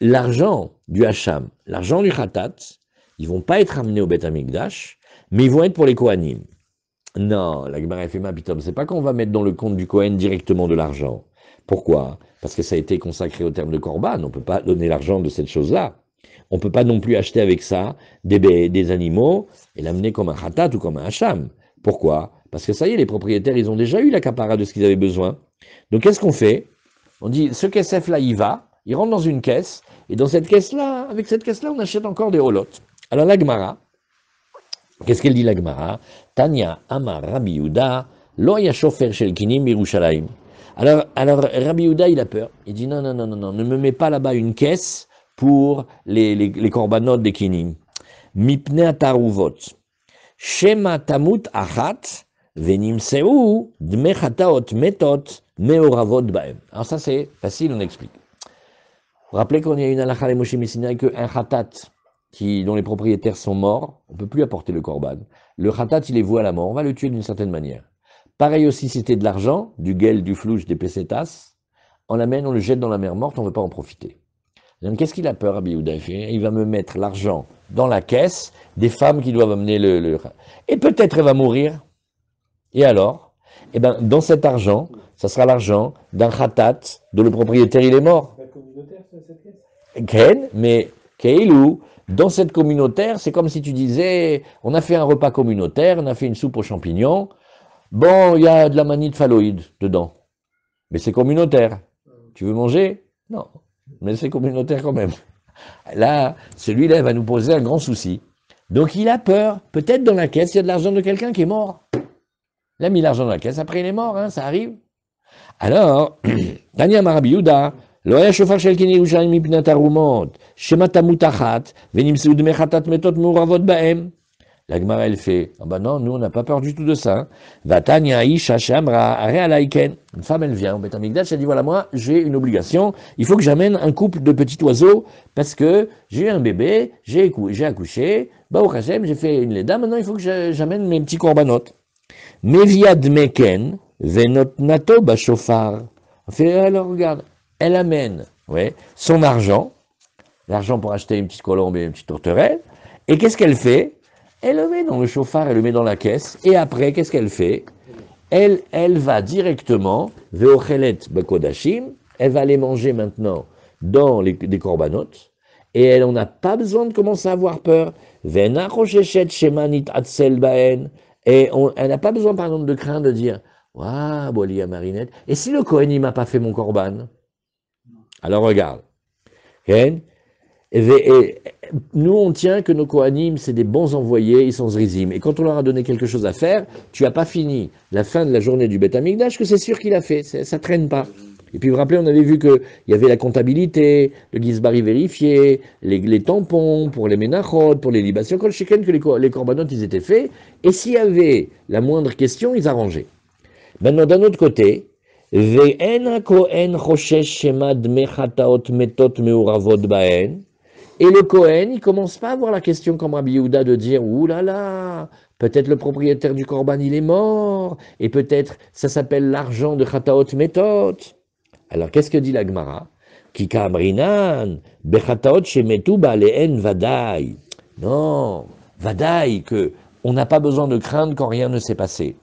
l'argent du Hacham, l'argent du Chatat, ils vont pas être amenés au Bet Hamikdash, mais ils vont être pour les Kohanim. Non, la Gemara fait ma pitom, c'est pas qu'on va mettre dans le compte du Kohen directement de l'argent. Pourquoi? Parce que ça a été consacré au terme de Korban, on ne peut pas donner l'argent de cette chose-là. On ne peut pas non plus acheter avec ça des animaux et l'amener comme un khatat ou comme un hacham. Pourquoi? Parce que ça y est, les propriétaires, ils ont déjà eu l'accaparat de ce qu'ils avaient besoin. Donc qu'est-ce qu'on fait? On dit, ce kesef-là, il va, il rentre dans une caisse, et dans cette caisse-là, avec cette caisse-là, on achète encore des holotes. Alors la Gemara, qu'est-ce qu'elle dit la Gemara? Tanya Amar Rabbi Yehuda, lo ya shofer shel kinim Yerushalayim. Alors Rabbi Yehuda, il a peur. Il dit non, ne me mets pas là-bas une caisse pour les korbanot des kinim. Mipne ataruvot. Shema tamut achat, venimseu dme chataot metot meoravot baem. Alors ça c'est facile, on explique. Vous rappelez qu'on y a une halakha les Moshe Messina qu'un khatat dont les propriétaires sont morts, on ne peut plus apporter le korban. Le khatat, il est voué à la mort, on va le tuer d'une certaine manière. Pareil aussi, si c'était de l'argent, du guel, du flouche, des pesetas, on l'amène, on le jette dans la mer morte, on ne veut pas en profiter. Donc qu'est-ce qu'il a peur, Rabbi Yehuda? Il va me mettre l'argent dans la caisse des femmes qui doivent amener le... Et peut-être elle va mourir. Et alors? Eh bien, dans cet argent, ça sera l'argent d'un khatat dont le propriétaire, il est mort. La communautaire, c'est cette caisse? Ken, mais Keilou, dans cette communautaire, c'est comme si tu disais, on a fait un repas communautaire, on a fait une soupe aux champignons, bon, il y a de la manite phalloïde dedans, mais c'est communautaire. Tu veux manger? Non, mais c'est communautaire quand même. Là, celui-là va nous poser un grand souci. Donc il a peur, peut-être dans la caisse, il y a de l'argent de quelqu'un qui est mort. Il a mis l'argent dans la caisse, après il est mort, hein, ça arrive. Alors, Tanya Rabbi Yehuda, לא היה שופר של קני ירושלים מפנת הרומות, שמתמות אחת, ונמצאו דמי חטאת מתות מעורבות בהם. La Gemara, elle fait, ah ben non, nous, on n'a pas peur du tout de ça. Vatania Isha Shamra, Are Alaiken. Une femme, elle vient au Beth Amikdash, elle dit, voilà, moi, j'ai une obligation, il faut que j'amène un couple de petits oiseaux, parce que j'ai eu un bébé, j'ai accouché, bah au Hashem, j'ai fait une leda, maintenant il faut que j'amène mes petits korbanot. Meviad Meken, Venot Nato Bashofar. On fait, alors regarde, elle amène son argent pour acheter une petite colombe et une petite tourterelle, et qu'est-ce qu'elle fait? Elle le met dans le chauffard, elle le met dans la caisse, et après, qu'est-ce qu'elle fait? Elle va directement, veochelet bekodashim, elle va les manger maintenant dans des corbanotes, et elle n'a pas besoin de commencer à avoir peur. Vena rochechet shemanit atzel baen, et elle n'a pas besoin, par exemple, de craindre de dire, waouh, boli à marinette, et si le Kohen, il m'a pas fait mon korban? Alors regarde, okay? Et nous on tient que nos Kohanim c'est des bons envoyés, ils sont zrizim. Et quand on leur a donné quelque chose à faire, tu n'as pas fini la fin de la journée du Beth Amikdash que c'est sûr qu'il a fait, ça traîne pas. Et puis vous vous rappelez, on avait vu qu'il y avait la comptabilité, le Gizbari vérifié, les tampons pour les ménachot, pour les libations, kol sheken que les korbanot ils étaient faits, et s'il y avait la moindre question, ils arrangeaient. Maintenant, d'un autre côté, Ve'en ha-kohen choshesh shema dmei chataot metot meuravot baen. Et le Kohen, il commence pas à avoir la question comme Rabbi Yehuda de dire, ouh là là, peut-être le propriétaire du Korban, il est mort, et peut-être ça s'appelle l'argent de chataot metot. Alors, qu'est-ce que dit la Gemara? Ki kamrinan, bechataot shemetu ba'aleen vadaï. Non, vadaï, que on n'a pas besoin de craindre quand rien ne s'est passé.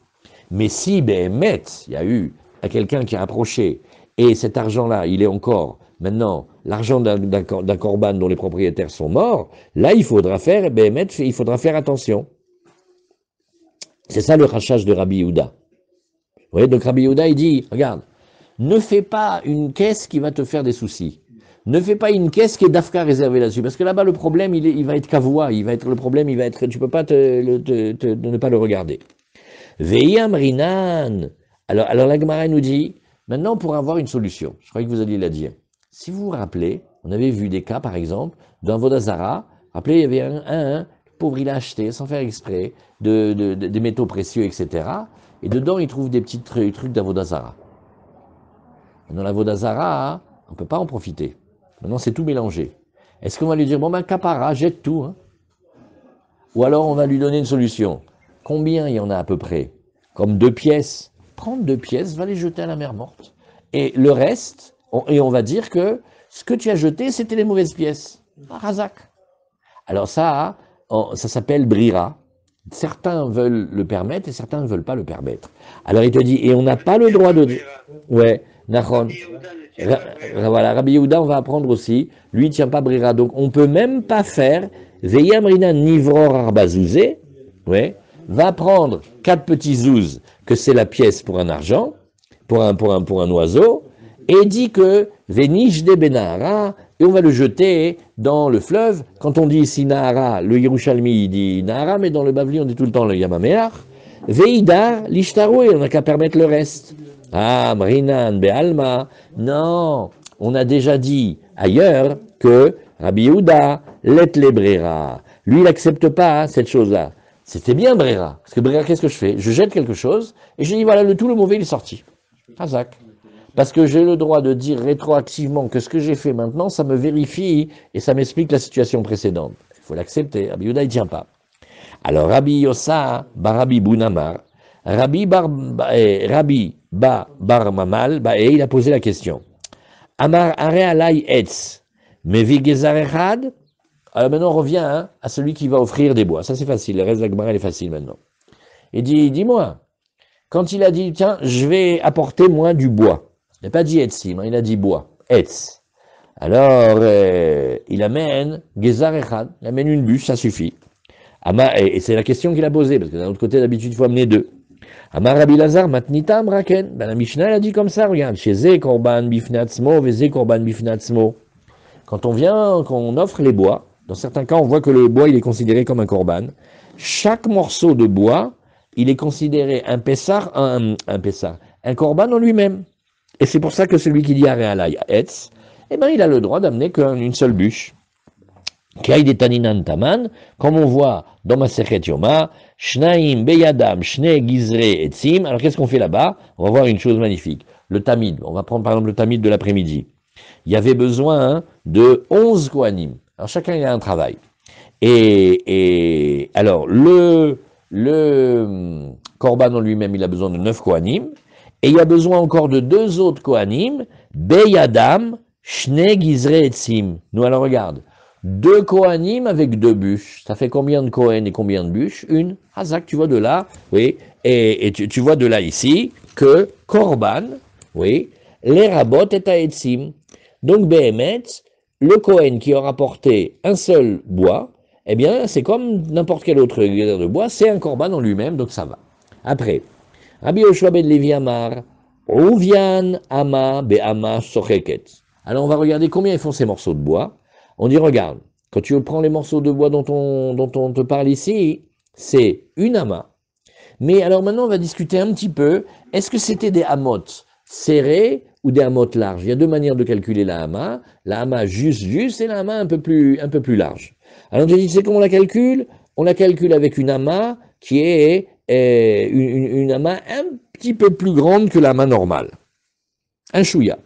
Mais si, Behemet, il y a eu quelqu'un qui a approché, et cet argent-là, il est encore, maintenant, l'argent d'un korban dont les propriétaires sont morts, là, il faudra faire, Behemet, il faudra faire attention. C'est ça le rachage de Rabbi Yehuda. Vous voyez, donc Rabbi Yehuda, il dit, regarde, ne fais pas une caisse qui va te faire des soucis. Ne fais pas une caisse qui est d'Afka réservée là-dessus, parce que là-bas, le problème, il va être kavoua, le problème, il va être, tu peux pas ne pas le regarder. Ve'yam rinan. Alors la Gemara nous dit, maintenant pour avoir une solution, je croyais que vous alliez la dire. Si vous vous rappelez, on avait vu des cas par exemple d'un Vodazara, rappelez, il y avait le pauvre il a acheté sans faire exprès des métaux précieux, etc. Et dedans il trouve des petits trucs d'Avodazara. Maintenant la Vodazara, on ne peut pas en profiter. Maintenant c'est tout mélangé. Est-ce qu'on va lui dire, bon ben capara, jette tout, hein? Ou alors on va lui donner une solution. Combien il y en a à peu près? Comme 2 pièces. Prendre 2 pièces, va les jeter à la mer morte. Et le reste, on va dire que ce que tu as jeté, c'était les mauvaises pièces. Razak. Alors ça s'appelle brira. Certains veulent le permettre et certains ne veulent pas le permettre. Alors il te dit, et on n'a pas le droit de... Ouais, Nachon. Voilà, Rabbi Yehuda, on va apprendre aussi. Lui, il ne tient pas brira. Donc on ne peut même pas faire Veyamrina nivror arbazouzé. Ouais. Va prendre 4 petits zouz, que c'est la pièce pour un argent, pour un oiseau, et dit que Venish de Benahara, et on va le jeter dans le fleuve. Quand on dit ici Nahara, le Yerushalmi dit Nahara, mais dans le Bavli on dit tout le temps le Yamameach. Veida l'Ishtaroué, on n'a qu'à permettre le reste. Ah, Mrinan, Be'alma. Non, on a déjà dit ailleurs que Rabbi Yehuda, let lebrera. Lui, il n'accepte pas cette chose-là. C'était bien Brera. Parce que Brera, qu'est-ce que je fais? Je jette quelque chose et je dis voilà, tout le mauvais il est sorti. Hazak. Parce que j'ai le droit de dire rétroactivement que ce que j'ai fait maintenant, ça me vérifie et ça m'explique la situation précédente. Il faut l'accepter. Rabbi Yehuda, il ne tient pas. Alors Rabbi Yossa, Barabi Bounamar, Rabbi Ba Bar Mamal, et il a posé la question. Amar Are Alay Etz, Mevi Gezar Echad. Alors maintenant on revient à celui qui va offrir des bois. Ça c'est facile, le reste de la Gemara est facile maintenant. Il dit, dis-moi, quand il a dit, tiens, je vais apporter moi du bois. Il n'a pas dit etzim, il a dit bois, etz. Alors il amène Gezar Echad, il amène une bûche, ça suffit. Et c'est la question qu'il a posée, parce que d'un autre côté d'habitude il faut amener 2. Amar Rabbi Lazar, matnitam raken. Ben la Mishnah elle a dit comme ça, regarde, chez Ze korban bifnatzmo, Veze korban bifnatzmo. Quand on offre les bois, dans certains cas, on voit que le bois, il est considéré comme un korban. Chaque morceau de bois, il est considéré un korban en lui-même. Et c'est pour ça que celui qui dit Arealai Etz, eh ben, il a le droit d'amener qu'une seule bûche. Kiaï de Taninan Taman, comme on voit dans ma Sechet Yoma, Shnaim Beyadam, Shne Gizre Etzim. Alors qu'est-ce qu'on fait là-bas? On va voir une chose magnifique. Le Tamid. On va prendre par exemple le Tamid de l'après-midi. Il y avait besoin de 11 Kohanim. Alors chacun il a un travail. Et alors le Korban en lui-même il a besoin de 9 Kohanim. Et il y a besoin encore de 2 autres Kohanim, Beyadam, Shne Gizre Etzim. Nous alors regarde, 2 Kohanim avec 2 bûches. Ça fait combien de Kohen et combien de bûches? Une. Hazak, tu vois de là, oui. Et tu vois de là ici que Korban, oui, les rabot et Etzim. Donc Behemet, le Kohen qui aura porté un seul bois, eh bien c'est comme n'importe quel autre guerre de bois, c'est un Korban en lui-même, donc ça va. Après, Rabbi Yoshua ben Levi Amar, Uvian Ama Be'ama Socheket. Alors on va regarder combien ils font ces morceaux de bois. On dit regarde, quand tu prends les morceaux de bois dont on te parle ici, c'est une ama. Mais alors maintenant on va discuter un petit peu, est-ce que c'était des amotes serrées ou des amotes larges? Il y a 2 manières de calculer la ama juste et la ama un peu plus large. Alors je dis, c'est comment on la calcule? On la calcule avec une ama qui est une ama un petit peu plus grande que la main normale. Un chouïa.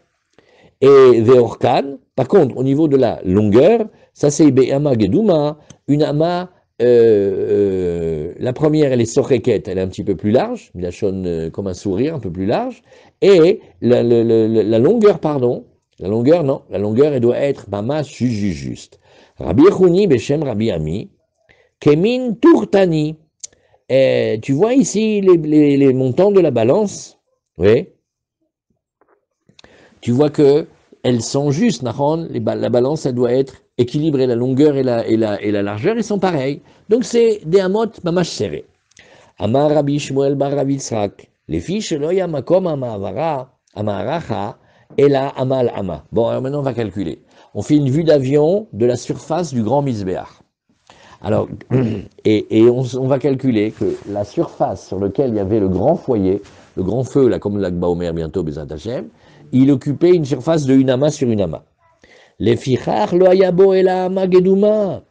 Et Veorkan, par contre, au niveau de la longueur, ça c'est Be'ama Geduma, une ama, la première elle est Soreket, elle est un petit peu plus large, il achonne comme un sourire, un peu plus large, et la longueur, pardon, la longueur, non, la longueur elle doit être Mama juste. Rabbi Yechouni Beshem Rabbi Ami, Kemin Tourtani, et tu vois ici les montants de la balance, oui. Tu vois que elles sont justes, la balance, elle doit être équilibrée, la longueur et la largeur, ils sont pareils. Donc c'est des amot mamash serrés. Amar Rabbi Shmuel bar Rabbi Yitzhak, les fiches loya makom amaracha, et la amal ama. Bon, alors maintenant on va calculer. On fait une vue d'avion de la surface du grand Misbéach. Alors, et on va calculer que la surface sur laquelle il y avait le grand foyer, le grand feu, là, comme l'Akba Omer bientôt, Bezat Hashem, il occupait une surface de une ama sur une ama. Les fichar lo ayabo et la ama geduma.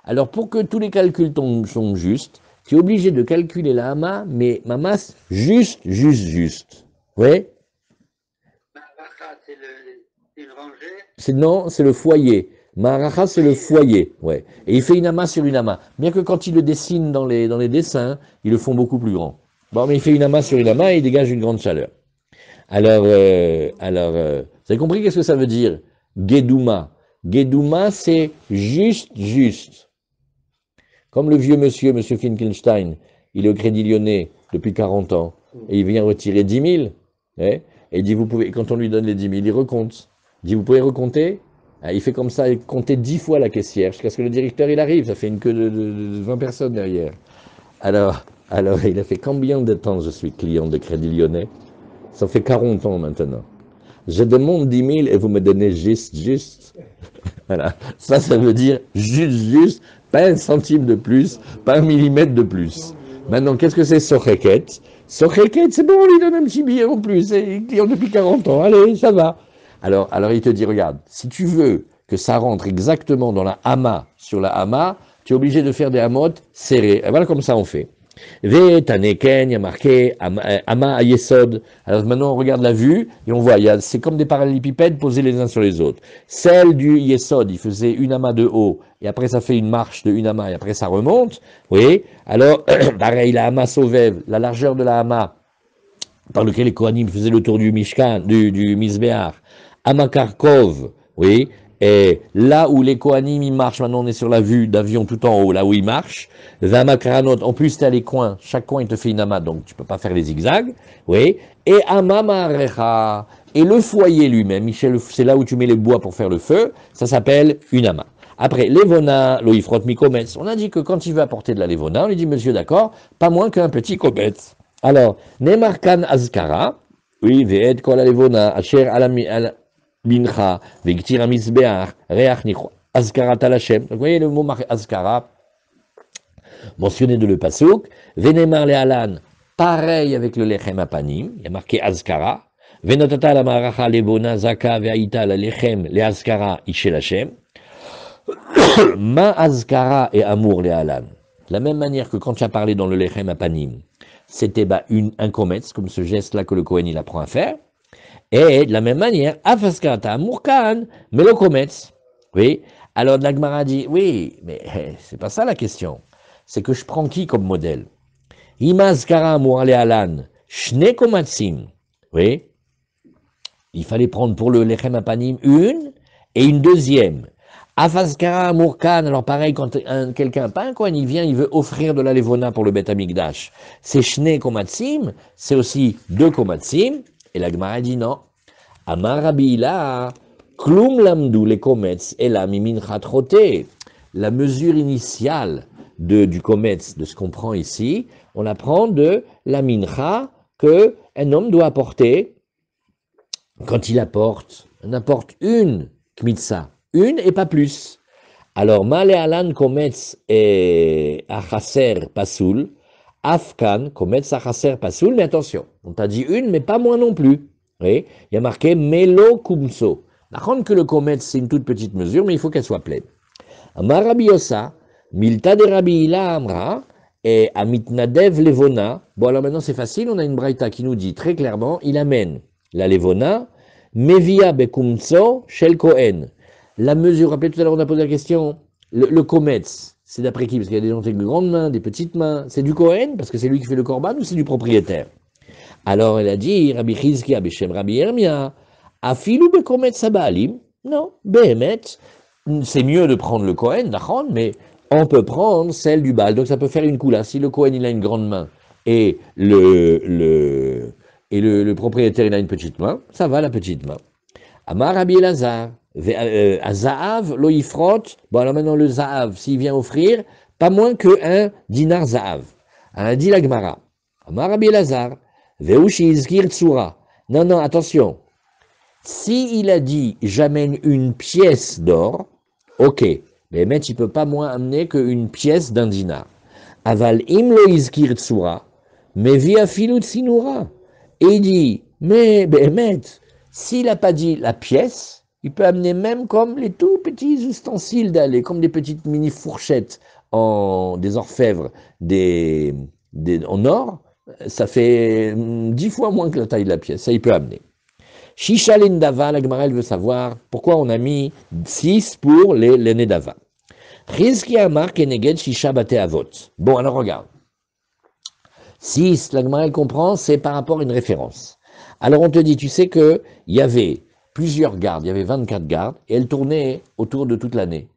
Alors, pour que tous les calculs sont justes, tu es obligé de calculer la ama, mais ma masse juste. Oui? C'est une rangée? Non, c'est le foyer. Maharacha, c'est le foyer, ouais. Et il fait une ama sur une ama. Bien que quand il le dessine dans les dessins, ils le font beaucoup plus grand. Bon, mais il fait une ama sur une ama et il dégage une grande chaleur. Alors, vous avez compris qu'est-ce que ça veut dire? Geduma. Geduma, c'est juste. Comme le vieux monsieur Finkelstein, il est au Crédit Lyonnais depuis 40 ans, et il vient retirer 10 000, et il dit, vous pouvez, quand on lui donne les 10 000, il recompte. Il dit, vous pouvez recompter? Il fait comme ça, il comptait 10 fois la caissière, jusqu'à ce que le directeur, il arrive, ça fait une queue de 20 personnes derrière. Alors, il a fait combien de temps je suis client de Crédit Lyonnais? Ça fait 40 ans maintenant. Je demande 10 000 et vous me donnez juste. Voilà. Ça veut dire juste, pas un centime de plus, pas un millimètre de plus. Maintenant, qu'est-ce que c'est Socheket? Socheket, c'est bon, on lui donne un petit billet en plus, c'est client depuis 40 ans, allez, ça va. Alors il te dit, regarde, si tu veux que ça rentre exactement dans la hama sur la hama, tu es obligé de faire des hamot serrés. Et voilà comme ça on fait. Vetaneken, il y a marqué Ama Yesod. Alors maintenant on regarde la vue et on voit, c'est comme des parallélépipèdes posés les uns sur les autres. Celle du Yesod, il faisait une ama de haut et après ça fait une marche de une ama et après ça remonte. Oui. Alors pareil, la ama Sovev, la largeur de la ama par lequel les Kohanim faisaient le tour du Mishkan, du Mizbeach. Ama Karkov, oui. Et là où les Kohanim ils marchent, maintenant on est sur la vue d'avion tout en haut, là où ils marchent. Vama Kranot, en plus tu as les coins, chaque coin il te fait une ama, donc tu peux pas faire les zigzags, oui. Et Ama Marecha, et le foyer lui-même, Michel, c'est là où tu mets les bois pour faire le feu, ça s'appelle une ama. Après, levona, loifrot mikometz, on a dit que quand il veut apporter de la levona, on lui dit monsieur d'accord, pas moins qu'un petit kometz. Alors, Nemarkan Azkara, oui, ve'ed kol levona, asher ala Mincha, Vektir Amizbeach, Reach Nicho, Azkara Talashem. Donc vous voyez le mot Azkara, mentionné de le Pasuk, Venemar le Alan, pareil avec le Lechem Apanim, il y a marqué Azkara, Venotata la Maracha Lebona, Zaka, Veaita, la Lechem, le Azkara, Ishel Hashem, Ma Azkara et Amour le Alan. De la même manière que quand tu as parlé dans le Lechem Apanim, c'était un kometz, comme ce geste-là que le Kohen il apprend à faire. Et de la même manière, Afaskata Murkan, Melokometz. Oui. Alors la Gemara dit, oui, mais c'est pas ça la question. C'est que je prends qui comme modèle? Imazkara Mourale Alan, Shne Komatsim. Oui. Il fallait prendre pour le Lechem Apanim une et une deuxième. Afaskara Murkan, alors pareil, quand quelqu'un, pas un coin, il vient, il veut offrir de la Levona pour le Bet Amikdash. C'est Shne Komatsim, c'est aussi 2 Komatsim. Et la Gemara dit non. Amar Rabbi Hila, klum lamdu les kometz et la mimincha troté. La mesure initiale du kometz, de ce qu'on prend ici, on apprend de la mincha que un homme doit apporter quand il apporte. On apporte une kmitza, une et pas plus. Alors male alan kometz et achaser pasoul. Afkan, kometz achaser pasoul, mais attention, on t'a dit une, mais pas moins non plus. Oui, il y a marqué melo kumso. D'accord que le kometz, c'est une toute petite mesure, mais il faut qu'elle soit pleine. Amar Rabbi Yosa, milta de Rabbi Hila amra, et Amitnadev Levona. Bon, alors maintenant c'est facile, on a une braïta qui nous dit très clairement, il amène la Levona, Mevia Bekumtso Shel Kohen. La mesure, rappelez tout à l'heure, on a posé la question, le Kometz, c'est d'après qui? Parce qu'il y a des gens avec de grandes mains, des petites mains. C'est du Kohen, parce que c'est lui qui fait le korban, ou c'est du propriétaire? Alors elle a dit, Rabbi Chizkia, Beshem Rabbi Yermia, Afilou Bekometz Sabalim. Non, Behemet, c'est mieux de prendre le Kohen, d'accord, mais on peut prendre celle du Baal. Donc ça peut faire une coula. Si le Kohen il a une grande main et le propriétaire il a une petite main, ça va la petite main. Amar Rabbi Elazar, Zaav lo yifrot. Bon alors maintenant le Zaav, s'il vient offrir, pas moins qu'un dinar Zaav. Un dit la Gemara. Amar Rabbi Elazar, Veushi izkir tsura. Non, non, attention. Si il a dit j'amène une pièce d'or, ok, mais Met il peut pas moins amener qu'une pièce d'un dinar. Aval im lo izkir tsura, mais via filut sinura. Et il dit, mais Met, s'il n'a pas dit la pièce, il peut amener même comme les tout petits ustensiles d'aller, comme des petites mini fourchettes en des orfèvres, en or, ça fait 10 fois moins que la taille de la pièce, ça il peut amener. Shisha l'endava, la Gemara elle veut savoir pourquoi on a mis 6 pour les nedava. Rizki amar keneged shisha bate avot. Bon alors regarde. 6, la Gemara elle comprend, c'est par rapport à une référence. Alors on te dit, tu sais que il y avait plusieurs gardes, il y avait 24 gardes, et elles tournaient autour de toute l'année.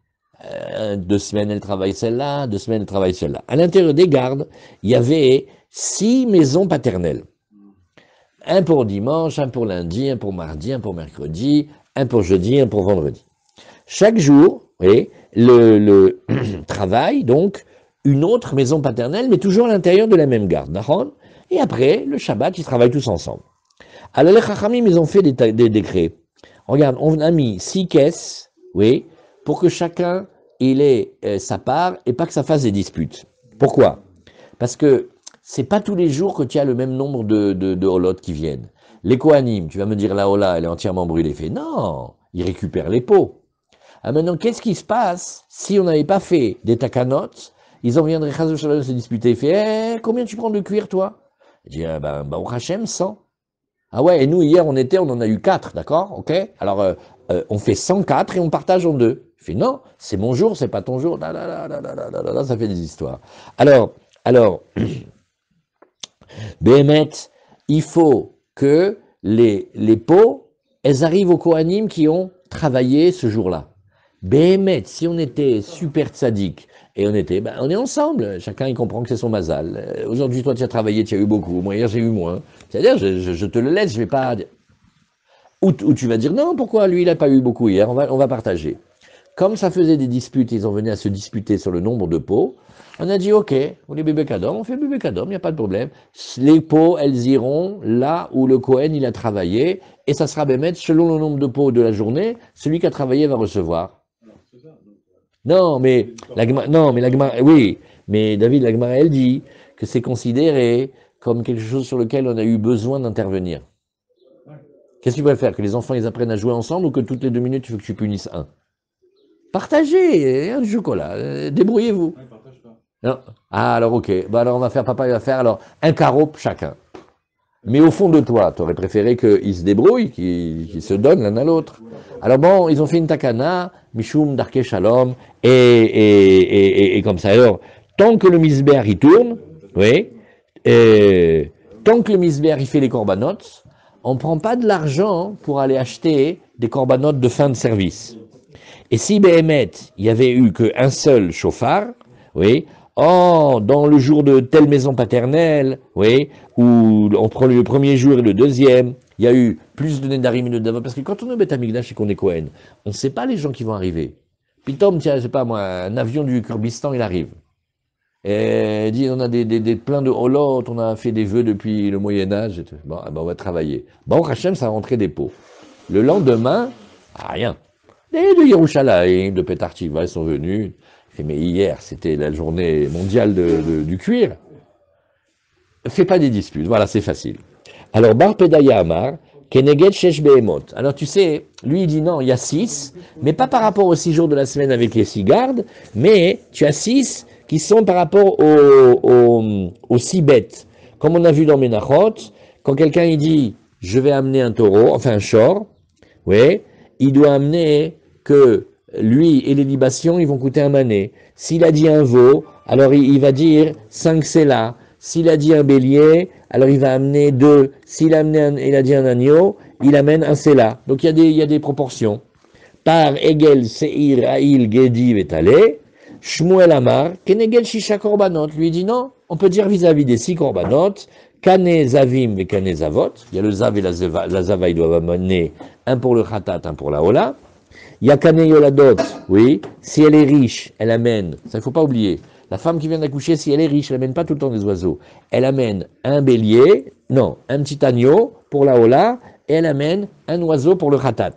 2 semaines elle travaille celle-là, 2 semaines elle travaille celle-là. À l'intérieur des gardes, il y avait 6 maisons paternelles. Un pour dimanche, un pour lundi, un pour mardi, un pour mercredi, un pour jeudi, un pour vendredi. Chaque jour, oui, le travail, donc, une autre maison paternelle, mais toujours à l'intérieur de la même garde. Et après, le Shabbat, ils travaillent tous ensemble. Alors les Chachamim, ils ont fait des décrets. Regarde, on a mis 6 caisses, oui, pour que chacun il ait sa part et pas que ça fasse des disputes. Pourquoi? Parce que c'est pas tous les jours que tu as le même nombre de holotes qui viennent. Les Kohanim, tu vas me dire la hola, elle est entièrement brûlée. Fait non, ils récupèrent les pots. Ah, maintenant, qu'est-ce qui se passe si on n'avait pas fait des takanot? Ils en viendraient se disputer. Il fait, combien tu prends de cuir, toi? Je dis, au Hachem, 100. Ah ouais, et nous, hier, on en a eu 4, d'accord? Ok? Alors, on fait 104 et on partage en 2. Il fait, non, c'est mon jour, c'est pas ton jour. Là, ça fait des histoires. Alors, Béhémet, il faut que les pots, elles arrivent aux Kohanim qui ont travaillé ce jour-là. Béhémet, si on était super tzaddik, et on est ensemble, chacun il comprend que c'est son mazal. Aujourd'hui, toi tu as travaillé, tu as eu beaucoup, moi hier j'ai eu moins. C'est-à-dire, je te le laisse, je vais pas... Ou tu vas dire, non, pourquoi lui il n'a pas eu beaucoup hier, on va partager. Comme ça faisait des disputes, ils ont venu à se disputer sur le nombre de pots, on a dit, ok, on est bébé kadom, on fait bébé kadom, il n'y a pas de problème. Les pots, elles iront là où le Kohen, il a travaillé, et ça sera bémet, selon le nombre de pots de la journée, celui qui a travaillé va recevoir. Non, mais la Gemara, oui, mais David, la Gemara, elle dit que c'est considéré comme quelque chose sur lequel on a eu besoin d'intervenir. Qu'est-ce que tu préfères, que les enfants, ils apprennent à jouer ensemble, ou que toutes les 2 minutes, tu veux que tu punisses un? Partagez, un chocolat, débrouillez-vous. Non. Ah, alors ok. Bah alors on va faire, papa il va faire alors un carreau chacun. Mais au fond de toi, tu aurais préféré qu'ils se débrouillent, qu'ils se donnent l'un à l'autre. Alors bon, ils ont fait une takana, Mishum Darke Shalom, et comme ça. Alors, tant que le misber il tourne, oui, tant que le misber il fait les corbanotes, on ne prend pas de l'argent pour aller acheter des corbanotes de fin de service. Et si Béhémet, il y avait eu qu'un seul chauffard, oui, dans le jour de telle maison paternelle, oui, où on prend le premier jour et le deuxième, il y a eu plus de Nedarim et de Dava, parce que quand on est au Beth Amikdash et qu'on est Kohen, on ne sait pas les gens qui vont arriver. Puis Tom, tiens, je sais pas moi, un avion du Kurdistan, il arrive. Et dit, on a plein de holot, on a fait des vœux depuis le Moyen-Âge. Bon, on va travailler. Bon, Hachem, ça a rentré des pots. Le lendemain, rien. Et de Yerushalayim, de Petartiva, ils sont venus. Mais hier, c'était la journée mondiale du cuir. Fais pas des disputes, voilà, c'est facile. Alors, Bar Pedaya Amar, Keneged shesh behemot. Alors tu sais, lui il dit non, il y a 6, mais pas par rapport aux 6 jours de la semaine avec les 6 gardes, mais tu as 6 qui sont par rapport aux 6 bêtes. Comme on a vu dans Menachot, quand quelqu'un il dit je vais amener un taureau, enfin un shor, oui, il doit amener que lui et les libations ils vont coûter un mané. S'il a dit un veau, alors il va dire 5 selas. S'il a dit un bélier, alors il va amener 2. S'il a dit un agneau, il amène un selah. Donc il y a des proportions. Par Egel, Seir, Aïl, Gedi, Vetale, Shmuel Amar, Kenegel, Shisha Korbanot. Lui dit non, on peut dire vis-à-vis des 6 Korbanot, Kane Zavim et Kane Zavot. Il y a le Zav et la Zava, ils doivent amener un pour le Khatat, un pour la Ola. Il y a Kane Yoladot, oui, si elle est riche, elle amène, ça il ne faut pas oublier. La femme qui vient d'accoucher, si elle est riche, elle n'amène pas tout le temps des oiseaux. Elle amène un bélier, non, un petit agneau pour la Ola, et elle amène un oiseau pour le Khatat.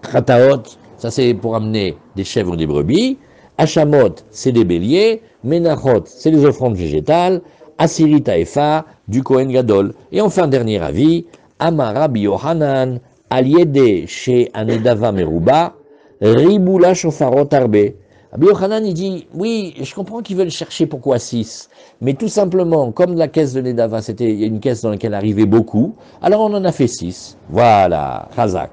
Khataot, ça c'est pour amener des chèvres ou des brebis. Hachamot, c'est des béliers. Menachot, c'est des offrandes végétales. Asirit Haefa, du Kohen Gadol. Et enfin, dernier avis, Amar Rabbi Yohanan, Aliede chez Anedava Meruba, Riboula Shofarot Arbe. Rabbi Yohanan, il dit, oui, je comprends qu'ils veulent chercher pourquoi 6, mais tout simplement, comme la caisse de Nedava, c'était une caisse dans laquelle arrivait beaucoup, alors on en a fait 6. Voilà, Chazak.